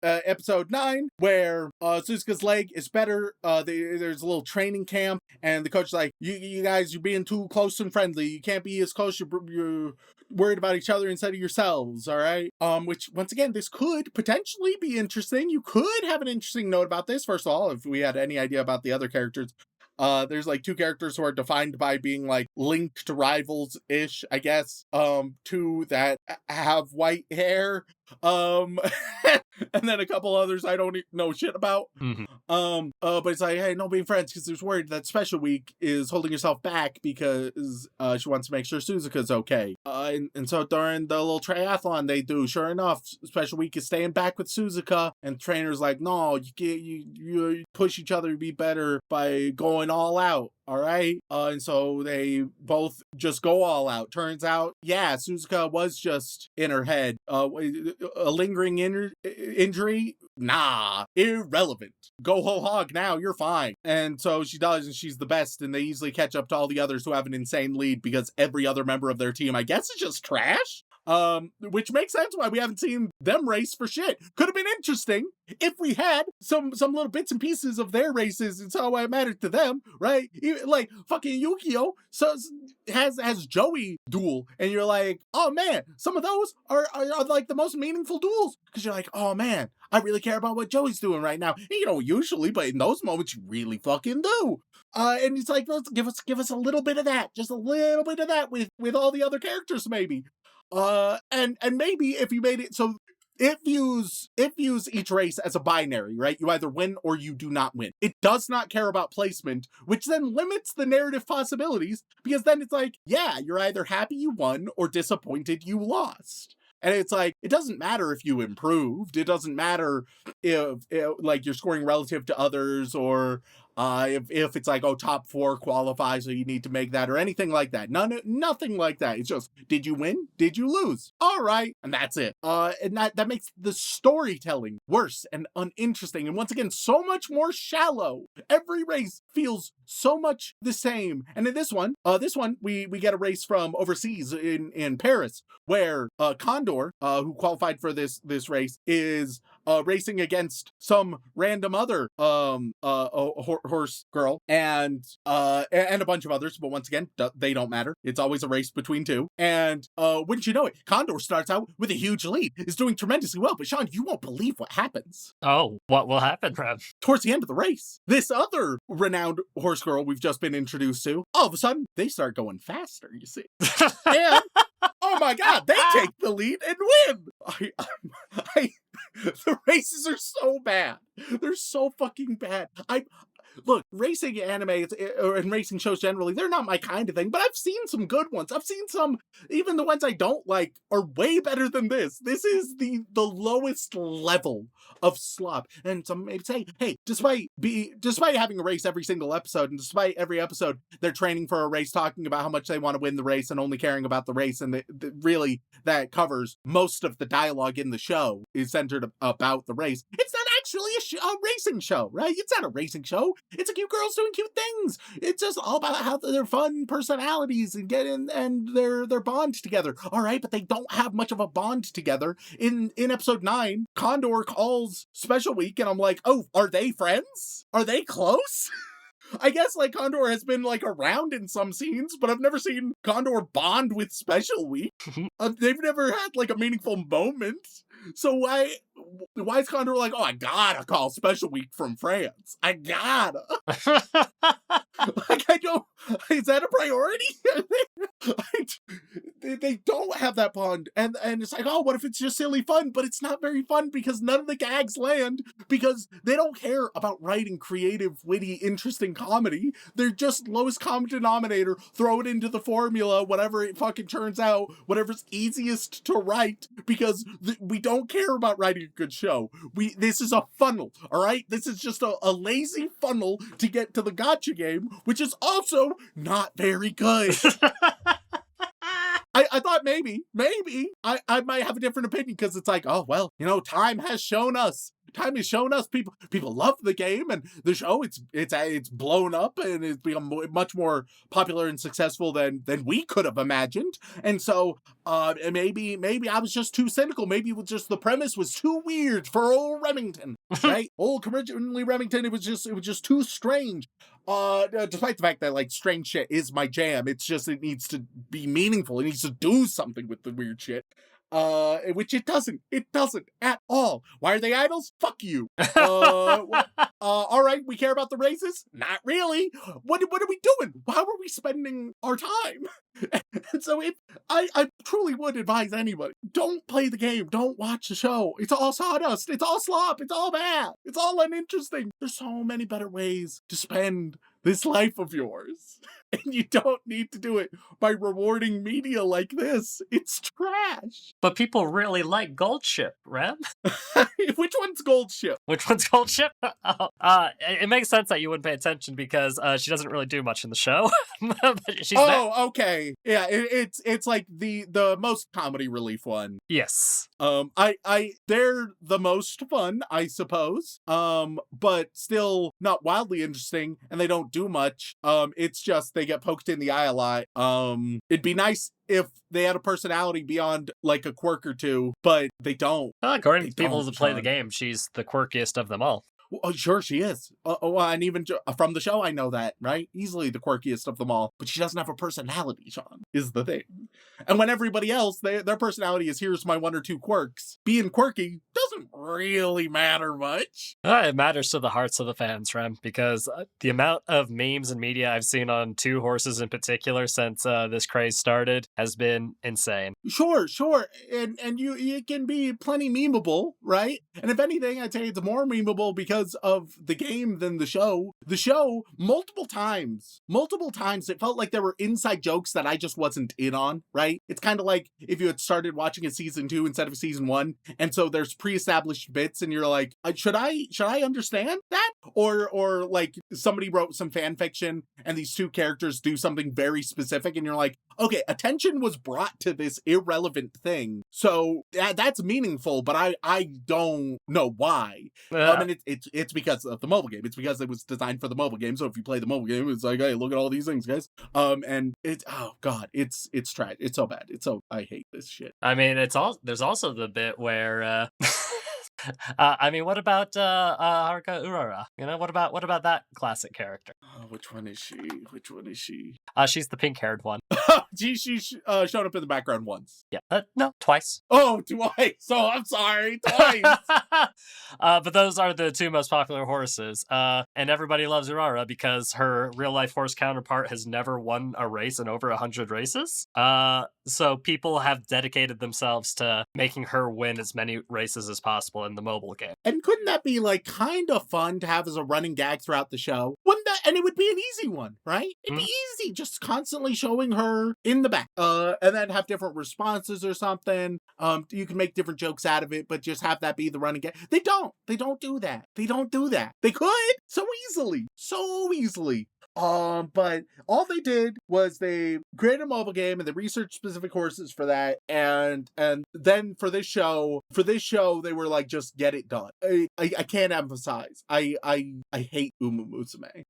episode 9 where Suzuka's leg is better. There's a little training camp, and the coach is like, you guys, you're being too close and friendly. You can't be as close. You're worried about each other instead of yourselves, all right? Which, once again, this could potentially be interesting. You could have an interesting note about this. First of all, if we had any idea about the other characters, there's like 2 characters who are defined by being like linked rivals-ish, I guess. 2 that have white hair. And then a couple others I don't know shit about. Mm-hmm. But it's like, hey, no being friends, because there's worried that Special Week is holding herself back because she wants to make sure Suzuka's okay. And so during the little triathlon they do, sure enough, Special Week is staying back with Suzuka, and the trainer's like, no, you push each other to be better by going all out. All right. And so they both just go all out. Turns out, yeah, Suzuka was just in her head. A lingering injury? Nah, irrelevant. Go whole hog now, you're fine. And so she does, and she's the best, and they easily catch up to all the others who have an insane lead because every other member of their team, I guess, is just trash. Which makes sense why we haven't seen them race for shit. Could have been interesting if we had some little bits and pieces of their races and how it mattered to them, right? Like fucking Yukio has Joey duel, and you're like, oh man, some of those are like the most meaningful duels, because you're like, oh man, I really care about what Joey's doing right now. And you don't usually, but in those moments you really fucking do. And it's like, let's give us a little bit of that, just a little bit of that with all the other characters, maybe. And maybe if you made it so it views each race as a binary, right? You either win or you do not win. It does not care about placement, which then limits the narrative possibilities, because then it's like, yeah, you're either happy you won or disappointed you lost. And it's like, it doesn't matter if you improved. It doesn't matter if like you're scoring relative to others, or if it's like, oh, top 4 qualifies, so you need to make that, or anything like that. Nothing like that. It's just, did you win? Did you lose? All right. And that's it. And that makes the storytelling worse and uninteresting. And once again, so much more shallow. Every race feels so much the same. And in this one, we get a race from overseas in Paris, where Condor, who qualified for this race, is racing against some random other horse girl and a bunch of others, but once again, they don't matter. It's always a race between two. And wouldn't you know it, Condor starts out with a huge lead, is doing tremendously well, but Shaun, you won't believe what happens. Oh, what will happen, Trev? Towards the end of the race, this other renowned horse girl we've just been introduced to, all of a sudden, they start going faster, you see. And oh my god, they take the lead and win! The races are so bad. They're so fucking bad. Look, racing anime and racing shows generally, they're not my kind of thing, but I've seen some good ones. I've seen some, even the ones I don't like, are way better than this. This is the lowest level of slop. And some may say, hey, despite having a race every single episode, and despite every episode they're training for a race, talking about how much they want to win the race and only caring about the race, and really that covers most of the dialogue in the show is centered about the race. It's not actually a racing show, right? It's not a racing show. It's a cute girls doing cute things. It's just all about how their fun personalities and their bond together. All right, but they don't have much of a bond together. In episode 9, Condor calls Special Week, and I'm like, oh, are they friends? Are they close? I guess like Condor has been like around in some scenes, but I've never seen Condor bond with Special Week. They've never had like a meaningful moment. So why is Condor like, oh, I gotta call Special Week from France? I gotta. Like, I don't, is that a priority? They don't have that bond. And it's like, oh, what if it's just silly fun? But it's not very fun because none of the gags land, because they don't care about writing creative, witty, interesting comedy. They're just lowest common denominator, throw it into the formula, whatever it fucking turns out, whatever's easiest to write, because we don't care about writing a good show. This is a funnel, all right? This is just a lazy funnel to get to the gotcha game, which is also not very good. I thought maybe I might have a different opinion, because it's like, oh, well, you know, time has shown us people love the game, and the show it's blown up and it's become much more popular and successful than we could have imagined. And so maybe I was just too cynical. Maybe it was just the premise was too weird for old Remington, right? Old originally Remington, it was just too strange. Despite the fact that like strange shit is my jam, it's just, it needs to be meaningful. It needs to do something with the weird shit. Which it doesn't at all. Why are they idols? Fuck you. All right, we care about the races? Not really. What are we doing? How are we spending our time? And so I truly would advise anybody, don't play the game, don't watch the show. It's all sawdust, it's all slop, it's all bad, it's all uninteresting. There's so many better ways to spend this life of yours. And you don't need to do it by rewarding media like this. It's trash. But people really like Gold Ship, Rem. Which one's Gold Ship? Which one's Gold Ship? It makes sense that you wouldn't pay attention because she doesn't really do much in the show. But she's okay. Yeah, it's like the most comedy relief one. Yes. They're the most fun, I suppose. But still not wildly interesting, and they don't do much. It's just they get poked in the eye a lot. It'd be nice if they had a personality beyond like a quirk or two, but they don't. According to people who play the game, she's the quirkiest of them all. Oh, sure, she is. And even from the show, I know that, right? Easily the quirkiest of them all. But she doesn't have a personality, Shaun, is the thing. And when everybody else, their personality is, here's my 1 or 2 quirks. Being quirky doesn't really matter much. It matters to the hearts of the fans, Rem, because the amount of memes and media I've seen on Two Horses in particular since this craze started has been insane. Sure. And you can be plenty memeable, right? And if anything, I'd say it's more memeable because of the game than the show. The show, multiple times, it felt like there were inside jokes that I just wasn't in on, right? It's kind of like if you had started watching a season 2 instead of season 1, and so there's pre-established bits, and you're like, should I understand that? Or like somebody wrote some fan fiction, and these 2 characters do something very specific, and you're like, okay, attention was brought to this irrelevant thing, so that's meaningful, but I don't know why. And it's because of the mobile game. It's because it was designed for the mobile game. So if you play the mobile game, it's like, hey, look at all these things, guys. And it's, oh god, it's trash. It's so bad. I hate this shit. I mean, there's also the bit where I mean, what about Haruka Urara? You know, what about that classic character? Which one is she? She's the pink-haired one. She showed up in the background once. Yeah, no, twice. Oh, twice. So I'm sorry, twice. But those are the 2 most popular horses. And everybody loves Urara because her real-life horse counterpart has never won a race in over 100 races. So people have dedicated themselves to making her win as many races as possible in the mobile game. And couldn't that be like kind of fun to have as a running gag throughout the show? Wouldn't that? And it would be an easy one, right? It'd be easy, just constantly showing her in the back, and then have different responses or something. You can make different jokes out of it, but just have that be the running gag. They don't do that. They could so easily. But all they did was they created a mobile game and they researched specific horses for that, and then for this show they were like, just get it done. I can't emphasize. I hate Umamusume.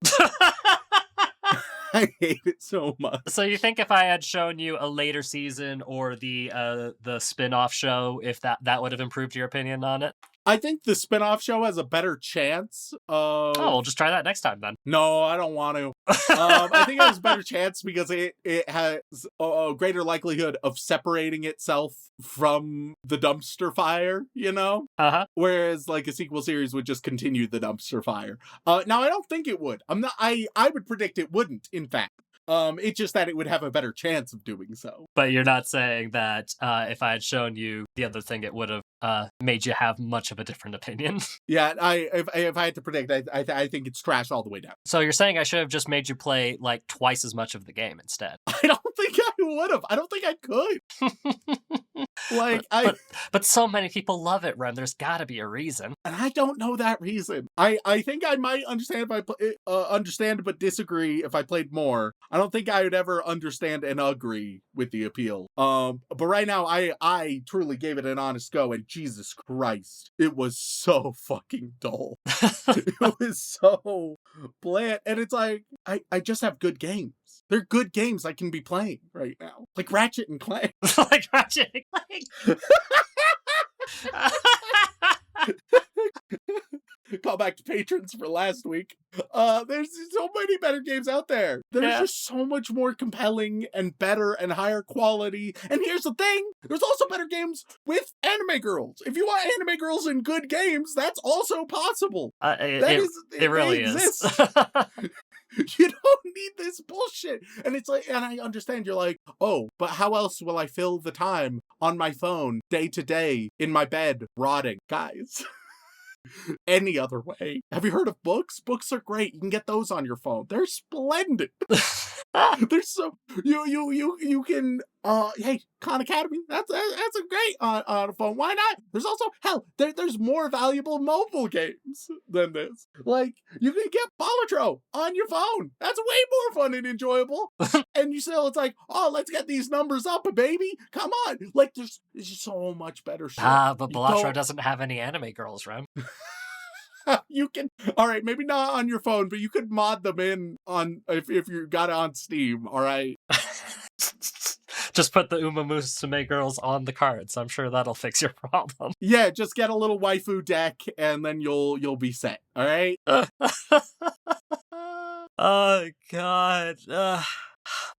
I hate it so much. So you think if I had shown you a later season or the spin-off show, if that would have improved your opinion on it? I think the spin-off show has a better chance of... Oh, we'll just try that next time then. No, I don't want to. I think it has a better chance because it has a greater likelihood of separating itself from the dumpster fire, you know? Uh-huh. Whereas like a sequel series would just continue the dumpster fire. Now, I don't think it would. I would predict it wouldn't, in fact. It's just that it would have a better chance of doing so. But you're not saying that if I had shown you the other thing, it would have made you have much of a different opinion. Yeah, if I had to predict, I think it's trash all the way down. So you're saying I should have just made you play like twice as much of the game instead? I don't think I would have. I don't think I could. But so many people love it, Ren. There's got to be a reason. And I don't know that reason. I think I might understand if I understand but disagree if I played more. I don't think I would ever understand and agree with the appeal. But right now I truly gave it an honest go, and Jesus Christ, it was so fucking dull. It was so bland, and it's like I just have good games. They're good games I can be playing right now, like Ratchet and Clank. Like Ratchet and Clank. Call back to patrons for last week. There's so many better games out there. There's just so much more compelling and better and higher quality. And here's the thing, there's also better games with anime girls. If you want anime girls in good games, that's also possible. It really is. You don't need this bullshit. And it's like, and I understand you're like, oh, but how else will I fill the time on my phone day to day in my bed rotting? Guys. Any other way. Have you heard of books? Books are great. You can get those on your phone. They're splendid. They're so you can hey, Khan Academy. That's a great on a phone. Why not? There's also there's more valuable mobile games than this. Like you can get Polytro on your phone. That's way more fun and enjoyable. And you still, it's like, oh, let's get these numbers up, baby. Come on. Like there's so much better shit. But Polytro doesn't have any anime girls, Rem. You can, all right, maybe not on your phone, but you could mod them in on if you got it on Steam. All right. Just put the Umamusume girls on the cards. I'm sure that'll fix your problem. Yeah, just get a little waifu deck, and then you'll be set. All right. Oh God.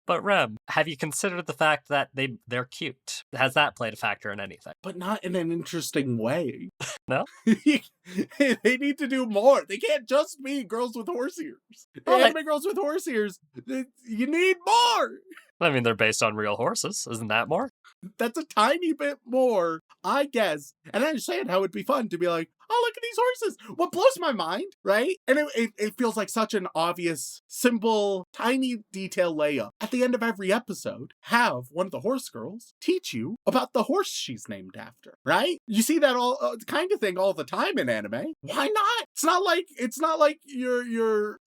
But Rem, have you considered the fact that they're cute? Has that played a factor in anything? But not in an interesting way. No? They need to do more. They can't just be girls with horse ears. Well, Anime girls with horse ears. You need more. I mean, they're based on real horses. Isn't that more? That's a tiny bit more, I guess. And I understand how it'd be fun to be like, oh, look at these horses. What blows my mind, right? And it feels like such an obvious, simple, tiny detail layup. At the end of every episode, have one of the horse girls teach you about the horse she's named after, right? You see that all kind of thing all the time in anime. Why not? It's not like you're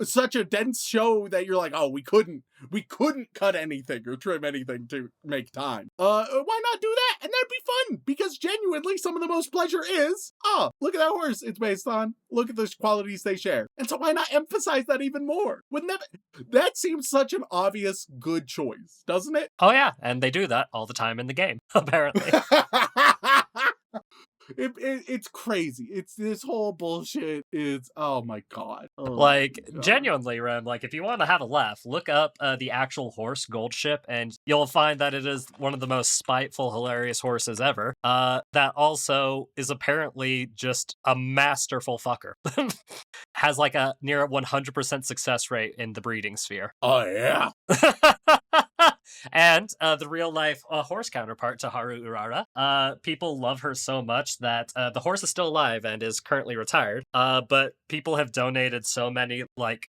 such a dense show that you're like, oh, we couldn't cut anything or trim anything to make time. Why not do that? And that'd be fun, because genuinely some of the most pleasure is, oh, look at that horse it's based on. Look at the qualities they share. And so why not emphasize that even more? Wouldn't that seems such an obvious good choice, doesn't it? Oh yeah, and they do that all the time in the game, apparently. It's crazy. It's this whole bullshit is, oh my god. Genuinely, Rem, if you want to have a laugh, look up the actual horse gold ship, and you'll find that it is one of the most spiteful, hilarious horses ever. That also is apparently just a masterful fucker. Has a near 100% success rate in the breeding sphere. Oh yeah. And the real life horse counterpart to Haru Urara. People love her so much that the horse is still alive and is currently retired. But people have donated so many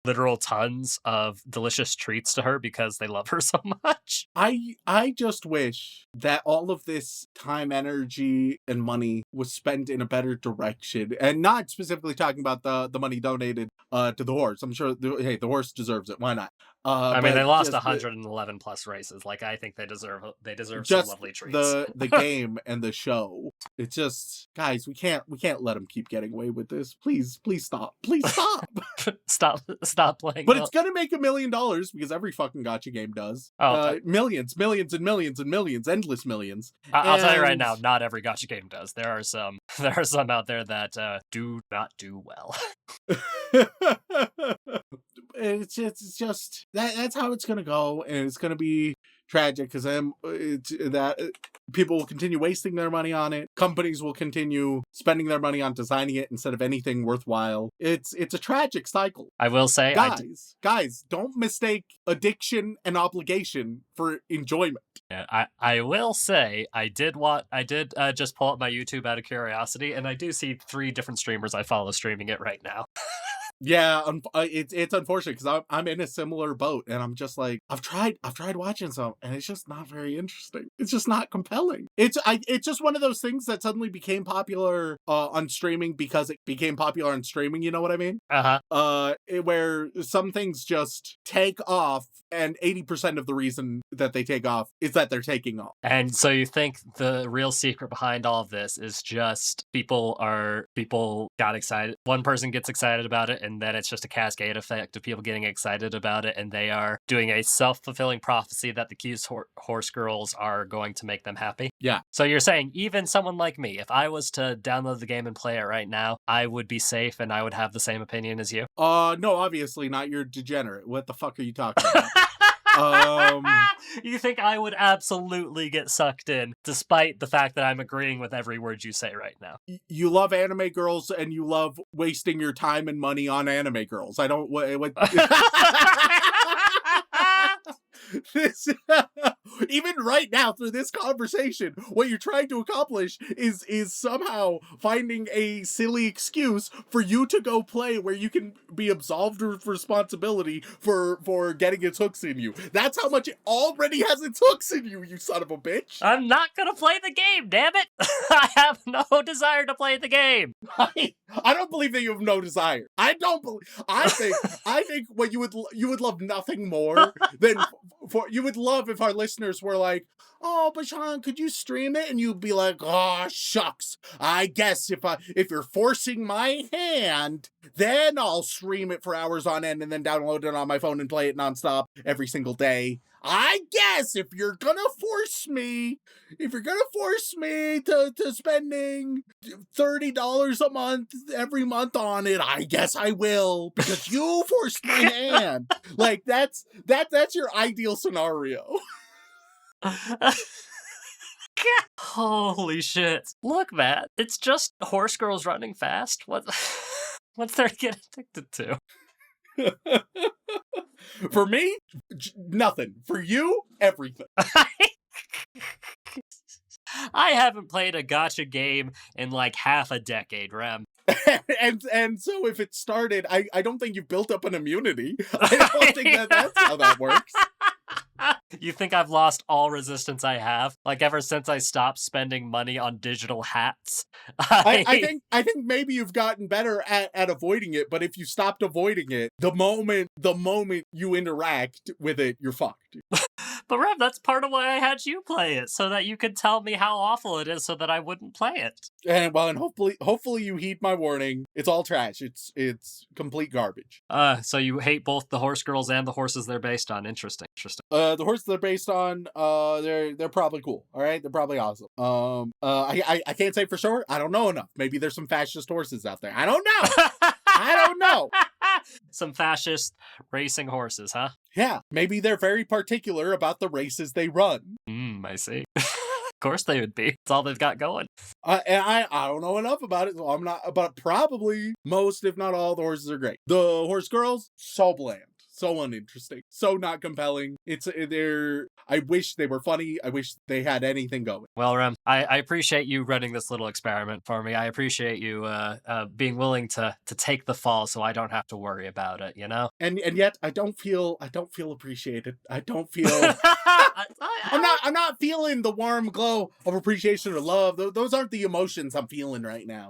literal tons of delicious treats to her because they love her so much. I just wish that all of this time, energy, and money was spent in a better direction, and not specifically talking about the money donated to the horse. I'm sure the horse deserves it. Why not? I mean, they lost 111 plus races. I think they deserve some lovely treats. The game and the show. It's just, guys, we can't let them keep getting away with this. Please stop. Please stop. stop playing. But it's gonna make $1 million because every fucking gacha game does. Millions and millions and millions, endless millions. I'll tell you right now, not every gacha game does. There are some out there that do not do well. It's just that's how it's gonna go, and it's gonna be tragic because people will continue wasting their money on it. Companies will continue spending their money on designing it instead of anything worthwhile. It's a tragic cycle. I will say, guys, don't mistake addiction and obligation for enjoyment. Yeah, I will say I did just pull up my YouTube out of curiosity, and I do see 3 different streamers I follow streaming it right now. Yeah, it's unfortunate because I'm in a similar boat, and I'm just like, I've tried watching some, and it's just not very interesting. It's just not compelling. It's just one of those things that suddenly became popular on streaming because it became popular on streaming. You know what I mean? Where some things just take off, and 80% of the reason that they take off is that they're taking off. And so you think the real secret behind all of this is just people got excited. One person gets excited about it, and then it's just a cascade effect of people getting excited about it, and they are doing a self-fulfilling prophecy that the cute horse girls are going to make them happy. Yeah. So you're saying even someone like me, if I was to download the game and play it right now, I would be safe and I would have the same opinion as you? No, obviously not. You're degenerate. What the fuck are you talking about? You think I would absolutely get sucked in, despite the fact that I'm agreeing with every word you say right now? You love anime girls, and you love wasting your time and money on anime girls. I don't... What this, even right now through this conversation, what you're trying to accomplish is somehow finding a silly excuse for you to go play where you can be absolved of responsibility for getting its hooks in you. That's how much it already has its hooks in you, you son of a bitch. I'm not gonna play the game, damn it. I have no desire to play the game. I don't believe that you have no desire. I think what you would love nothing more than you would love if our listeners were like, oh, but Shaun, could you stream it? And you'd be like, oh, shucks. I guess if you're forcing my hand, then I'll stream it for hours on end and then download it on my phone and play it nonstop every single day. I guess if you're gonna force me to spending $30 a month every month on it, I guess I will, because you forced my hand. Like that's your ideal scenario. Holy shit. Look, Matt, it's just horse girls running fast. What's there to get addicted to? For me, nothing. For you, everything. I haven't played a gacha game in like half a decade, Rem. and so if it started, I don't think you've built up an immunity. I don't think that's how that works. You think I've lost all resistance I have? Like ever since I stopped spending money on digital hats? I think maybe you've gotten better at avoiding it, but if you stopped avoiding it, the moment you interact with it, you're fucked. But Rev, that's part of why I had you play it, so that you could tell me how awful it is so that I wouldn't play it. And hopefully you heed my warning. It's all trash. It's complete garbage. So you hate both the horse girls and the horses they're based on. Interesting. The horses they're based on, they're probably cool. All right, they're probably awesome. I can't say for sure. I don't know enough. Maybe there's some fascist horses out there. I don't know. I don't know. Some fascist racing horses, huh? Yeah, maybe they're very particular about the races they run. I see. Of course they would be. It's all they've got going. And I don't know enough about it, so I'm not. But probably most, if not all, the horses are great. The horse girls, so bland. So uninteresting, so not compelling. I wish they were funny. I wish they had anything going. Well, Rem, I appreciate you running this little experiment for me. I appreciate you being willing to take the fall, so I don't have to worry about it. You know. And yet I don't feel appreciated. I don't feel. I'm not feeling the warm glow of appreciation or love. Those aren't the emotions I'm feeling right now.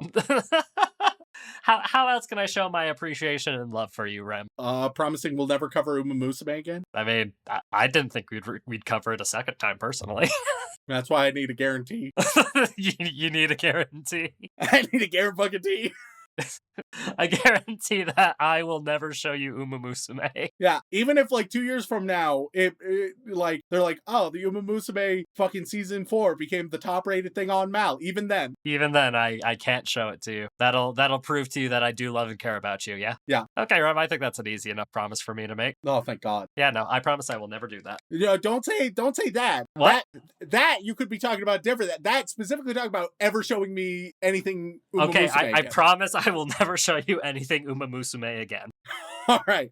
How else can I show my appreciation and love for you, Rem? Promising we'll never cover Umamusume again. I mean, I didn't think we'd cover it a second time, personally. That's why I need a guarantee. You need a guarantee. I need a guarantee. I guarantee that I will never show you Umamusume. Yeah, even if like 2 years from now, it like they're like, oh, the Umamusume fucking season 4 became the top rated thing on Mal. Even then, I can't show it to you. That'll prove to you that I do love and care about you. Yeah. Yeah. Okay, Rob. I think that's an easy enough promise for me to make. Oh, thank God. Yeah. No, I promise I will never do that. Don't say that. What? That you could be talking about different. That specifically talking about ever showing me anything. Umamusume okay, I again. promise I will never show you anything Umamusume again. All right,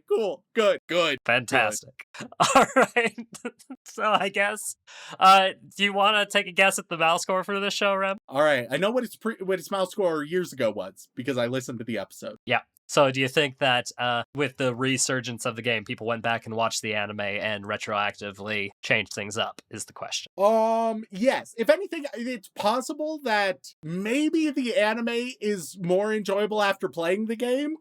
cool, good. Fantastic. Good. All right. So I guess, do you want to take a guess at the Mal score for this show, Rem? All right, I know what its Mal score years ago was because I listened to the episode. Yeah. So do you think that with the resurgence of the game, people went back and watched the anime and retroactively changed things up, is the question? Yes. If anything, it's possible that maybe the anime is more enjoyable after playing the game, ?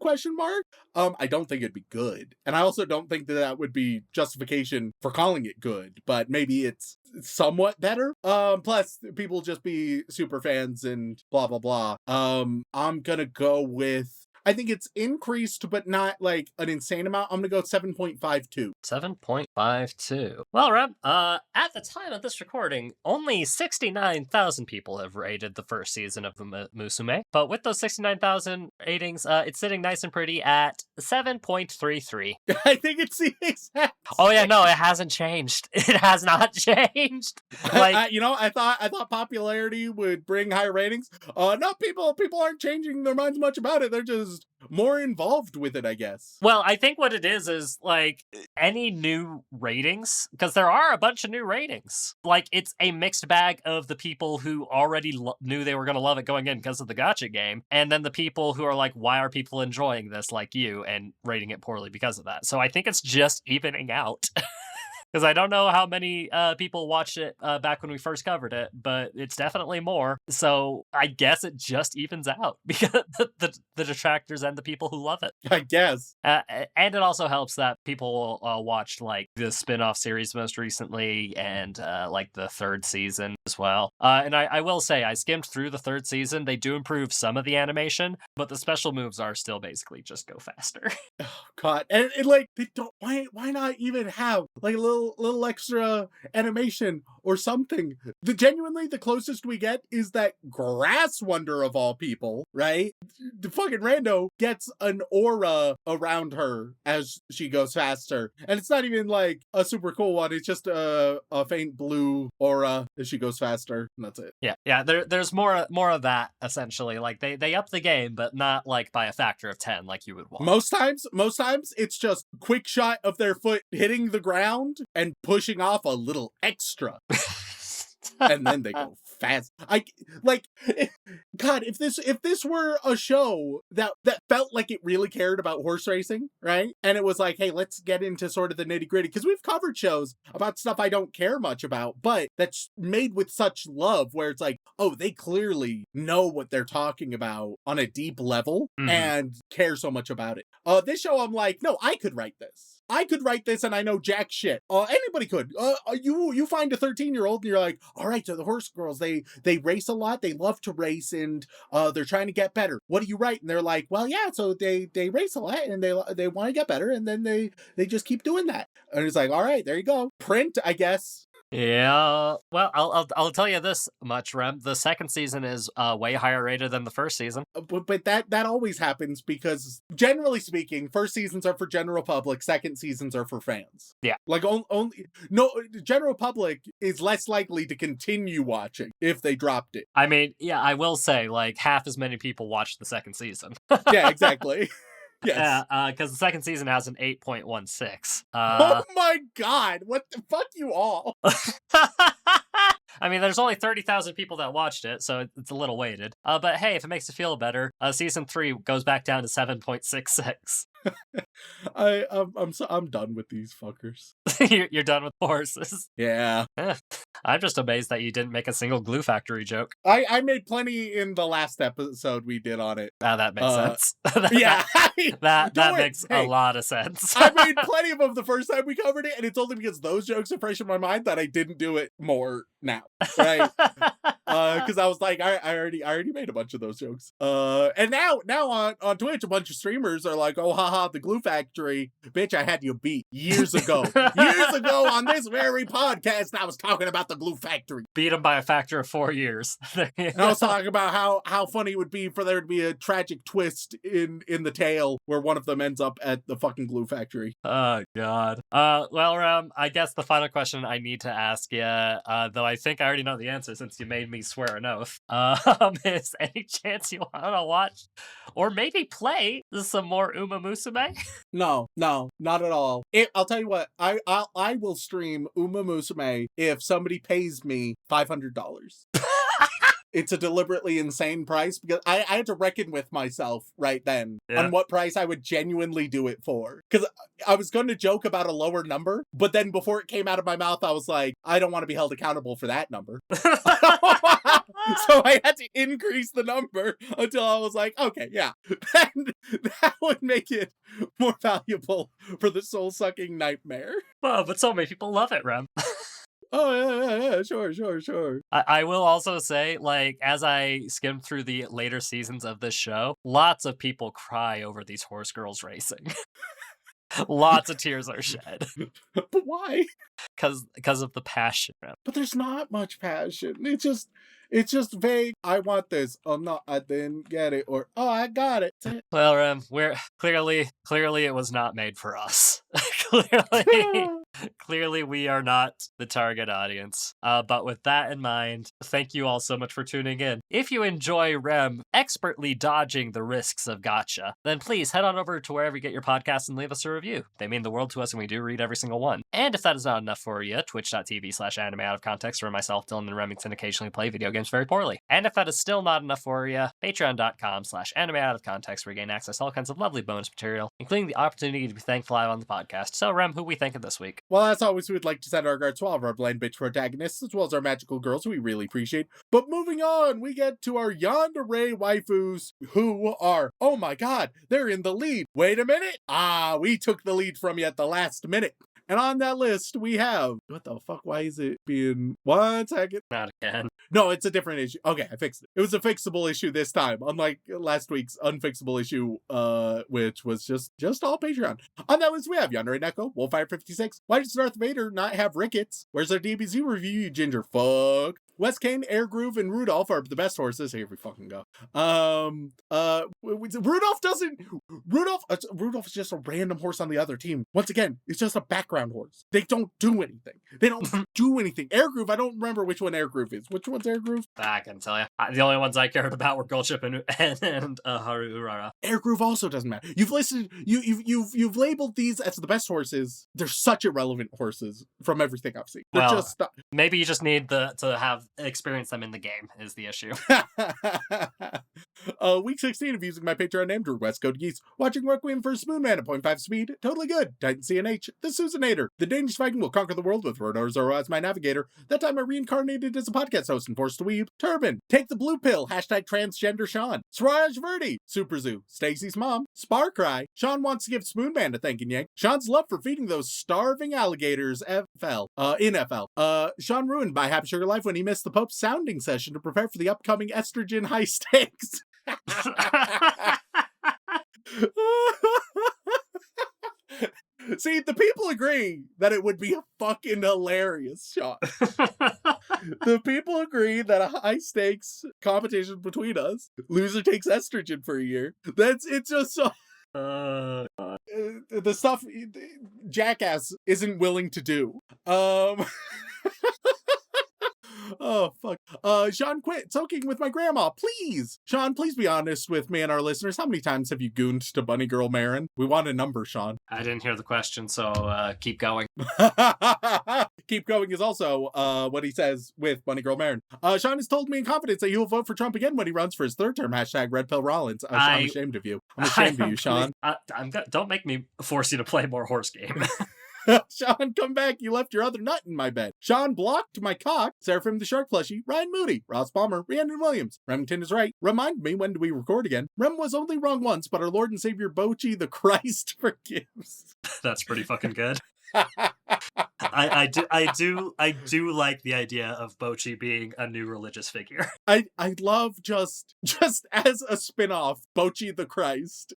I don't think it'd be good. And I also don't think that would be justification for calling it good, but maybe it's somewhat better. Plus people just be super fans and blah, blah, blah. I'm gonna go with, I think it's increased, but not like an insane amount. I'm going to go 7.52. 7.52. Well, Rem, at the time of this recording, only 69,000 people have rated the first season of Musume. But with those 69,000 ratings, it's sitting nice and pretty at 7.33. I think it's the exact. Oh yeah, no, it hasn't changed. It has not changed. Like, I thought popularity would bring higher ratings. No, people aren't changing their minds much about it. They're just more involved with it, I guess. Well, I think what it is like any new ratings, because there are a bunch of new ratings. Like, it's a mixed bag of the people who already knew they were going to love it going in because of the gacha game, and then the people who are like, why are people enjoying this like you, and rating it poorly because of that. So I think it's just evening out. Because I don't know how many people watched it back when we first covered it, but it's definitely more. So I guess it just evens out because the detractors and the people who love it. I guess. And it also helps that people watched like the spin-off series most recently and like the third season as well. And I will say, I skimmed through the third season. They do improve some of the animation, but the special moves are still basically just go faster. Oh, God. And like, they don't, why not even have like a little extra animation or something? Genuinely, the closest we get is that grass wonder of all people, right? The fucking rando gets an aura around her as she goes faster. And it's not even like a super cool one. It's just a faint blue aura as she goes faster. And that's it. Yeah. There's more of that, essentially. Like, they up the game, but not like by a factor of 10 like you would want. Most times it's just quick shot of their foot hitting the ground and pushing off a little extra. And then they go fast. God, if this were a show that felt like it really cared about horse racing, right? And it was like, hey, let's get into sort of the nitty gritty, because we've covered shows about stuff I don't care much about, but that's made with such love, where it's like, oh, they clearly know what they're talking about on a deep level and care so much about it. This show, I'm like, no, I could write this. I could write this and I know jack shit. Anybody could. You find a 13-year-old and you're like, all right, so the horse girls, they race a lot. They love to race and they're trying to get better. What do you write? And they're like, well, yeah, so they race a lot and they want to get better. And then they just keep doing that. And it's like, all right, there you go. Print, I guess. Yeah, well, I'll tell you this much, Rem. The second season is way higher rated than the first season. But that always happens because, generally speaking, first seasons are for general public, second seasons are for fans. Yeah. Like, the general public is less likely to continue watching if they dropped it. I mean, yeah, I will say, like, half as many people watched the second season. Yeah, exactly. Yes. Because the second season has an 8.16. Oh my God! What the fuck, you all? I mean, there's only 30,000 people that watched it, so it's a little weighted. But hey, if it makes you feel better, season 3 goes back down to 7.66. I'm done with these fuckers. You're done with horses. Yeah. I'm just amazed that you didn't make a single Glue Factory joke. I made plenty in the last episode we did on it. That makes sense. Yeah. that makes a lot of sense. I made plenty of them the first time we covered it, and it's only because those jokes are fresh in my mind that I didn't do it more now. Right? Because I was like, I already made a bunch of those jokes. And now on Twitch, a bunch of streamers are like, oh, haha, the Glue Factory. Bitch, I had you beat years ago. Years ago on this very podcast, I was talking about the Glue Factory. Beat them by a factor of 4 years. And I was talking about how funny it would be for there to be a tragic twist in the tale where one of them ends up at the fucking Glue Factory. Oh, God. Well, I guess the final question I need to ask you, though I think I already know the answer since you made me swear an oath, is any chance you want to watch or maybe play some more Umamusume? No, not at all. I'll tell you what, I will stream Umamusume if somebody pays me $500. It's a deliberately insane price because I had to reckon with myself right then on what price I would genuinely do it for. Because I was going to joke about a lower number, but then before it came out of my mouth, I was like, I don't want to be held accountable for that number. So I had to increase the number until I was like, okay, yeah, that would make it more valuable for the soul-sucking nightmare. Well, but so many people love it, Rem. Oh, yeah, sure. I will also say, like, as I skimmed through the later seasons of this show, lots of people cry over these horse girls racing. Lots of tears are shed. But why? Because of the passion. But there's not much passion. It's just vague. I want this. Oh no, I didn't get it. Or oh, I got it. Well, we're clearly it was not made for us. Clearly we are not the target audience. But with that in mind, thank you all so much for tuning in. If you enjoy Rem expertly dodging the risks of gacha, then please head on over to wherever you get your podcasts and leave us a review. They mean the world to us and we do read every single one. And if that is not enough for you, twitch.tv/anime out of context, where myself, Dylan, and Remington occasionally play video games very poorly. And if that is still not enough for you, patreon.com/anime out of context, where you gain access to all kinds of lovely bonus material, including the opportunity to be thanked live on the podcast. So Rem, who we thinking this week? Well, as always, we'd like to send our regards to all of our blind bitch protagonists, as well as our magical girls, who we really appreciate. But moving on, we get to our yandere waifus, who are, oh my god, they're in the lead. Wait a minute. We took the lead from you at the last minute. And on that list, we have... What the fuck? Why is it being... 1 second. Not again. No, it's a different issue. Okay, I fixed it. It was a fixable issue this time, unlike last week's unfixable issue, which was just all Patreon. On that list, we have Yandere Neko, Wolfire 56. Why does Darth Vader not have rickets? Where's our DBZ review, you ginger fuck? West Kane, Air Groove, and Rudolph are the best horses. Here we fucking go. Rudolph is just a random horse on the other team. Once again, it's just a background horse. They don't do anything. Air Groove, I don't remember which one Air Groove is. Which one's Air Groove? I can tell you. The only ones I cared about were Gulchip and Haru Urara. Air Groove also doesn't matter. You've labeled these as the best horses. They're such irrelevant horses from everything I've seen. Maybe you just need to have experience them in the game is the issue. Week 16 of using my Patreon name, Drew West Code Geese. Watching Requiem for Spoon Man at 0.5 speed. Totally good. Titan CNH. The Susanator. The Danish Viking will conquer the world with Rodor Zoro as my navigator. That time I reincarnated as a podcast host and forced to weeb. Turban. Take the blue pill. Hashtag transgender Shaun. Swaraj Verdi. Super Zoo. Stacy's mom. Spar Cry. Shaun wants to give Spoon Man a thank and yank. Shaun's love for feeding those starving alligators in FL. Shaun ruined my Happy Sugar Life when he missed the Pope's sounding session to prepare for the upcoming estrogen high stakes. See, the people agree that it would be a fucking hilarious shot. The people agree that a high stakes competition between us, loser takes estrogen for a year. It's just so... the stuff Jackass isn't willing to do. Oh, fuck. Shaun, quit soaking with my grandma, please! Shaun, please be honest with me and our listeners. How many times have you gooned to Bunny Girl Marin? We want a number, Shaun. I didn't hear the question, so keep going. Keep going is also what he says with Bunny Girl Marin. Shaun has told me in confidence that he will vote for Trump again when he runs for his third term. Hashtag Red Pill Rollins. I'm ashamed of you. I'm ashamed of you, Shaun. Don't make me force you to play more horse game. Shaun, come back. You left your other nut in my bed. Shaun blocked my cock. Seraphim the Shark Plushie. Ryan Moody. Ross Palmer. Rhiannon Williams. Remington is right. Remind me, when do we record again? Rem was only wrong once, but our Lord and Savior Bochi the Christ forgives. That's pretty fucking good. I do like the idea of Bochi being a new religious figure. I love just as a spin-off, Bochi the Christ.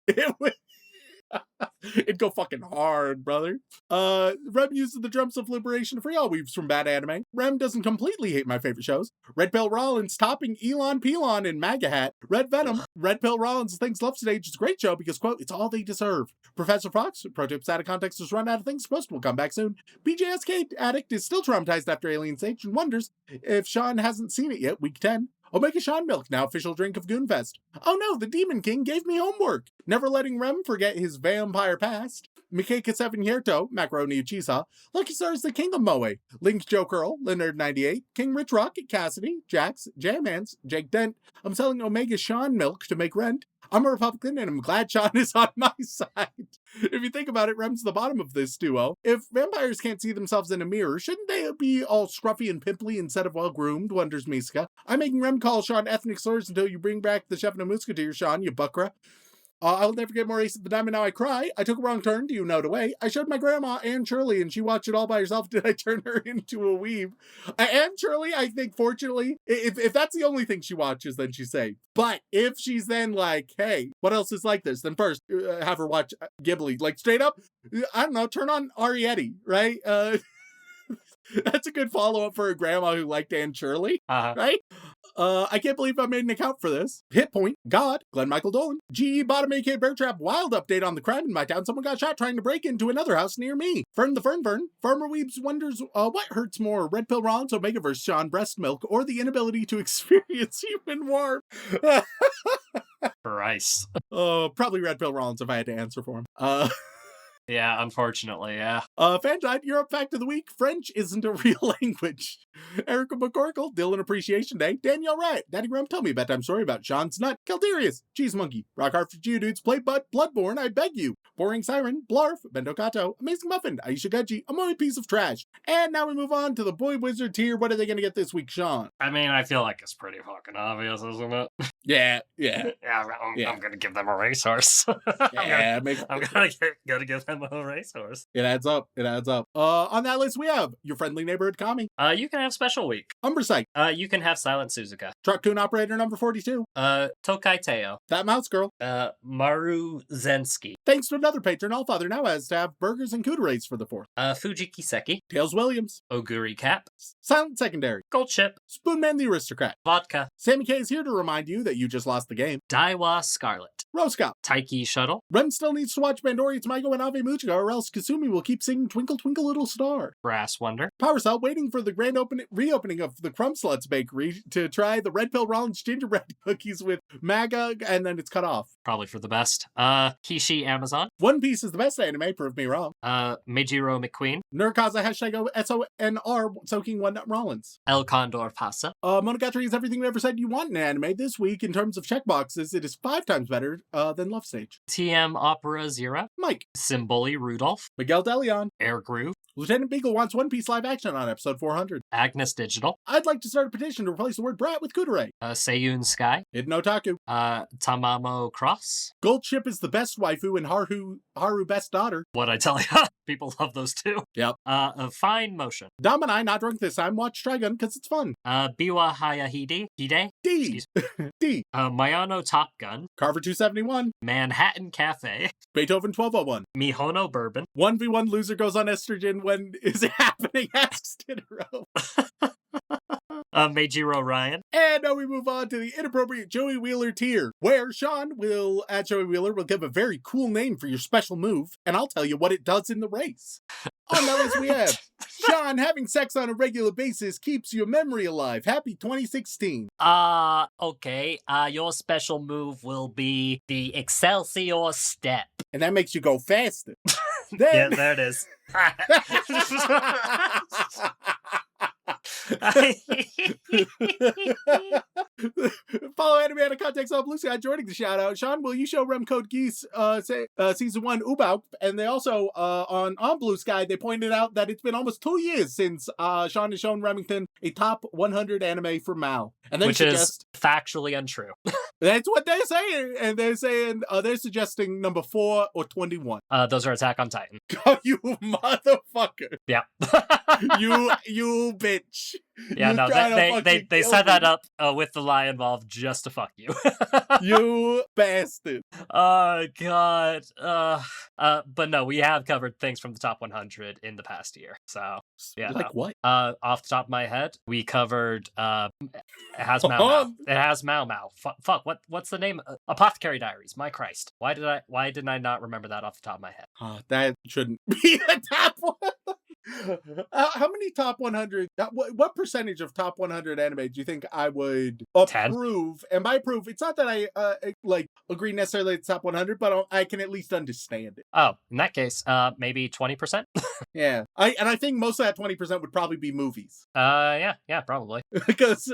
It'd go fucking hard, brother. Rem uses the drums of liberation for y'all weaves from bad anime. Rem doesn't completely hate my favorite shows. Red Pill Rollins topping Elon Pelon in MAGA hat. Red Venom. Red Pill Rollins thinks Love Stage is a great show because, quote, it's all they deserve. Professor Fox, pro tips out of context, has run out of things supposed will come back soon. BJSK addict is still traumatized after Alien Stage and wonders if Shaun hasn't seen it yet, week 10. Omega Shaun Milk, now official drink of Goonfest. Oh no, the Demon King gave me homework. Never letting Rem forget his vampire past. Mikeka 7 Hierto, Macaroni Uchisa. Lucky Stars, the King of Moe. Link Joe Curl, Leonard 98. King Rich Rock, Cassidy, Jax, Jam Hands, Jake Dent. I'm selling Omega Shaun Milk to make rent. I'm a Republican and I'm glad Shaun is on my side. If you think about it, Rem's the bottom of this duo. If vampires can't see themselves in a mirror, shouldn't they be all scruffy and pimply instead of well-groomed, wonders Miska. I'm making Rem call Shaun ethnic slurs until you bring back the Chef no Musketeer, Shaun, you buckra. I'll never get more Ace of the Diamond, now I cry. I took a wrong turn, do you know the way? I showed my grandma, Anne Shirley, and she watched it all by herself. Did I turn her into a weeb? Anne Shirley, I think, fortunately, if that's the only thing she watches, then she's safe. But if she's then like, hey, what else is like this? Then first, have her watch Ghibli. Like, straight up, I don't know, turn on Arietti, right? That's a good follow-up for a grandma who liked Anne Shirley, right? I can't believe I made an account for this. Hit Point, God, Glenn Michael Dolan, GE Bottom AK Bear Trap, wild update on the crime in my town. Someone got shot trying to break into another house near me. Fern the Fern, Farmer Weebs wonders what hurts more, Red Pill Rollins, Omegaverse, Shaun breast milk, or the inability to experience human warmth. Christ. Probably Red Pill Rollins if I had to answer for him. Yeah, unfortunately, yeah. Fantide, Europe Fact of the Week. French isn't a real language. Erica McCorkle, Dylan Appreciation Day. Danielle Wright, Daddy Rum, tell me a bedtime story about Shaun's nut. Calderius, Cheese Monkey. Rock hard for you dudes, play Bloodborne, I beg you. Boring Siren, Blarf, Bendo Kato, Amazing Muffin, Aisha Gaji, a Moe Piece of Trash. And now we move on to the Boy Wizard tier. What are they going to get this week, Shaun? I mean, I feel like it's pretty fucking obvious, isn't it? Yeah. I'm gonna give them a racehorse. Yeah, I'm gonna give them a racehorse. It adds up. On that list, we have Your Friendly Neighborhood Kami. You can have Special Week. Umbrasite. You can have Silent Suzuka. Truck-kun Operator number 42. Tokai Teo. That Mouse Girl. Maru Zensky. Thanks to another patron, Allfather now has to have burgers and kudorays for the 4th. Fuji Kiseki. Tails Williams. Oguri Cap. Silent Secondary. Gold Chip. Spoonman the Aristocrat. Vodka. Sammy K is here to remind you that you just lost the game. Daiwa Scarlet. Roscoe. Taiki Shuttle. Rem still needs to watch Bandori Tsumago and Ave Mujiga, or else Kasumi will keep singing Twinkle Twinkle Little Star. Brass Wonder. Power Cell waiting for the grand reopening of the Crumb Sluts Bakery to try the Red Pill Rollins gingerbread cookies with MAGA, and then it's cut off. Probably for the best. Kishi Amazon. One Piece is the best anime, prove me wrong. Meijiro McQueen. Nurkaza hashtag SONR soaking One Nut Rollins. El Condor Pasa. Monogatari is everything we ever said you want in anime. This week, in terms of checkboxes, it is 5 times better than Love Stage. TM Opera Zero. Mike. Symboli Rudolph. Miguel Deleon. Air Groove. Lieutenant Beagle wants One Piece live action on episode 400. Agnes Digital. I'd like to start a petition to replace the word brat with kudere. Seiyun Sky. Hidden Otaku. Tamamo Cross. Gold Ship is the best waifu and Haru best daughter. What'd I tell you? People love those too. Yep. Fine Motion. Dom and I, not drunk this time, watch Trigun because it's fun. Biwa Hayahide. Hide. D. D. Mayano Top Gun. Carver 271. Manhattan Cafe. Beethoven 1201. Mihono Bourbon. 1v1 loser goes on estrogen when is it happening? Asks Tinero. Meijiro Ryan. And now we move on to the inappropriate Joey Wheeler tier, where Shaun will, at Joey Wheeler, will give a very cool name for your special move, and I'll tell you what it does in the race. On that list we have Shaun, having sex on a regular basis keeps your memory alive. Happy 2016. Okay. Your special move will be the Excelsior Step. And that makes you go faster. Yeah, there it is. Follow Anime Out of Context on Blue Sky joining the shout out. Shaun, will you show Rem Code Geese season 1 Ubau? And they also on Blue Sky they pointed out that it's been almost 2 years since Shaun has shown Remington a top 100 anime for Mao, and which is factually untrue. That's what they're saying, and they're saying they're suggesting number 4 or 21. Those are Attack on Titan. Oh, you motherfucker! Yeah. you bitch. Yeah, no, they set that up with the lie involved just to fuck you. You bastard. Oh, God. But no, we have covered things from the top 100 in the past year. So, yeah. Like what? Off the top of my head, we covered, it has Mao Mao. It has Mao Mao. Fuck, what's the name? Apothecary Diaries. My Christ. Why didn't I not remember that off the top of my head? That shouldn't be the top one. How many top 100, what percentage of top 100 anime do you think I would approve? 10? And by approve, it's not that I agree necessarily it's top 100, but I can at least understand it. Oh, in that case, maybe 20%? Yeah. I think most of that 20% would probably be movies. Yeah, probably. Because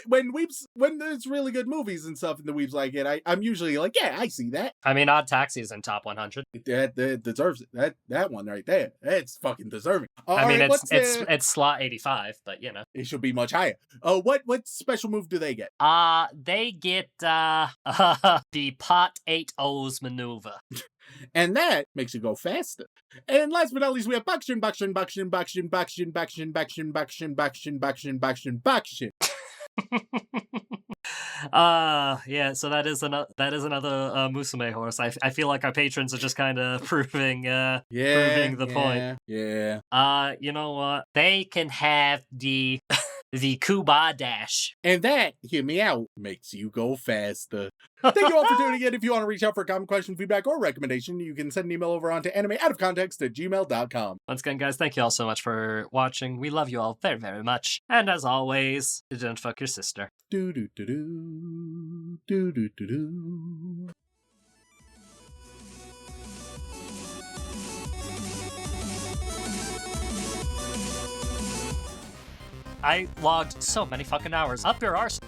when there's really good movies and stuff and the weebs like it, I'm usually like, yeah, I see that. I mean, Odd Taxi is in top 100. That deserves it. That one right there. That's fucking deserving. I mean, it's slot 85, but you know. It should be much higher. What special move do they get? They get the Pot 8 O's maneuver. And that makes you go faster. And last but not least, we have Bakshin. Yeah, so that is another Musume horse. I feel like our patrons are just kind of proving the point. Yeah. You know what? They can have the Kuba Dash. And that, hear me out, makes you go faster. Thank you all for tuning in. If you want to reach out for a comment, question, feedback, or recommendation, you can send an email over onto animeoutofcontext@gmail.com. Once again, guys, thank you all so much for watching. We love you all very, very much. And as always, don't fuck your sister. Do-do-do-do. Do-do-do-do. I logged so many fucking hours up your arse.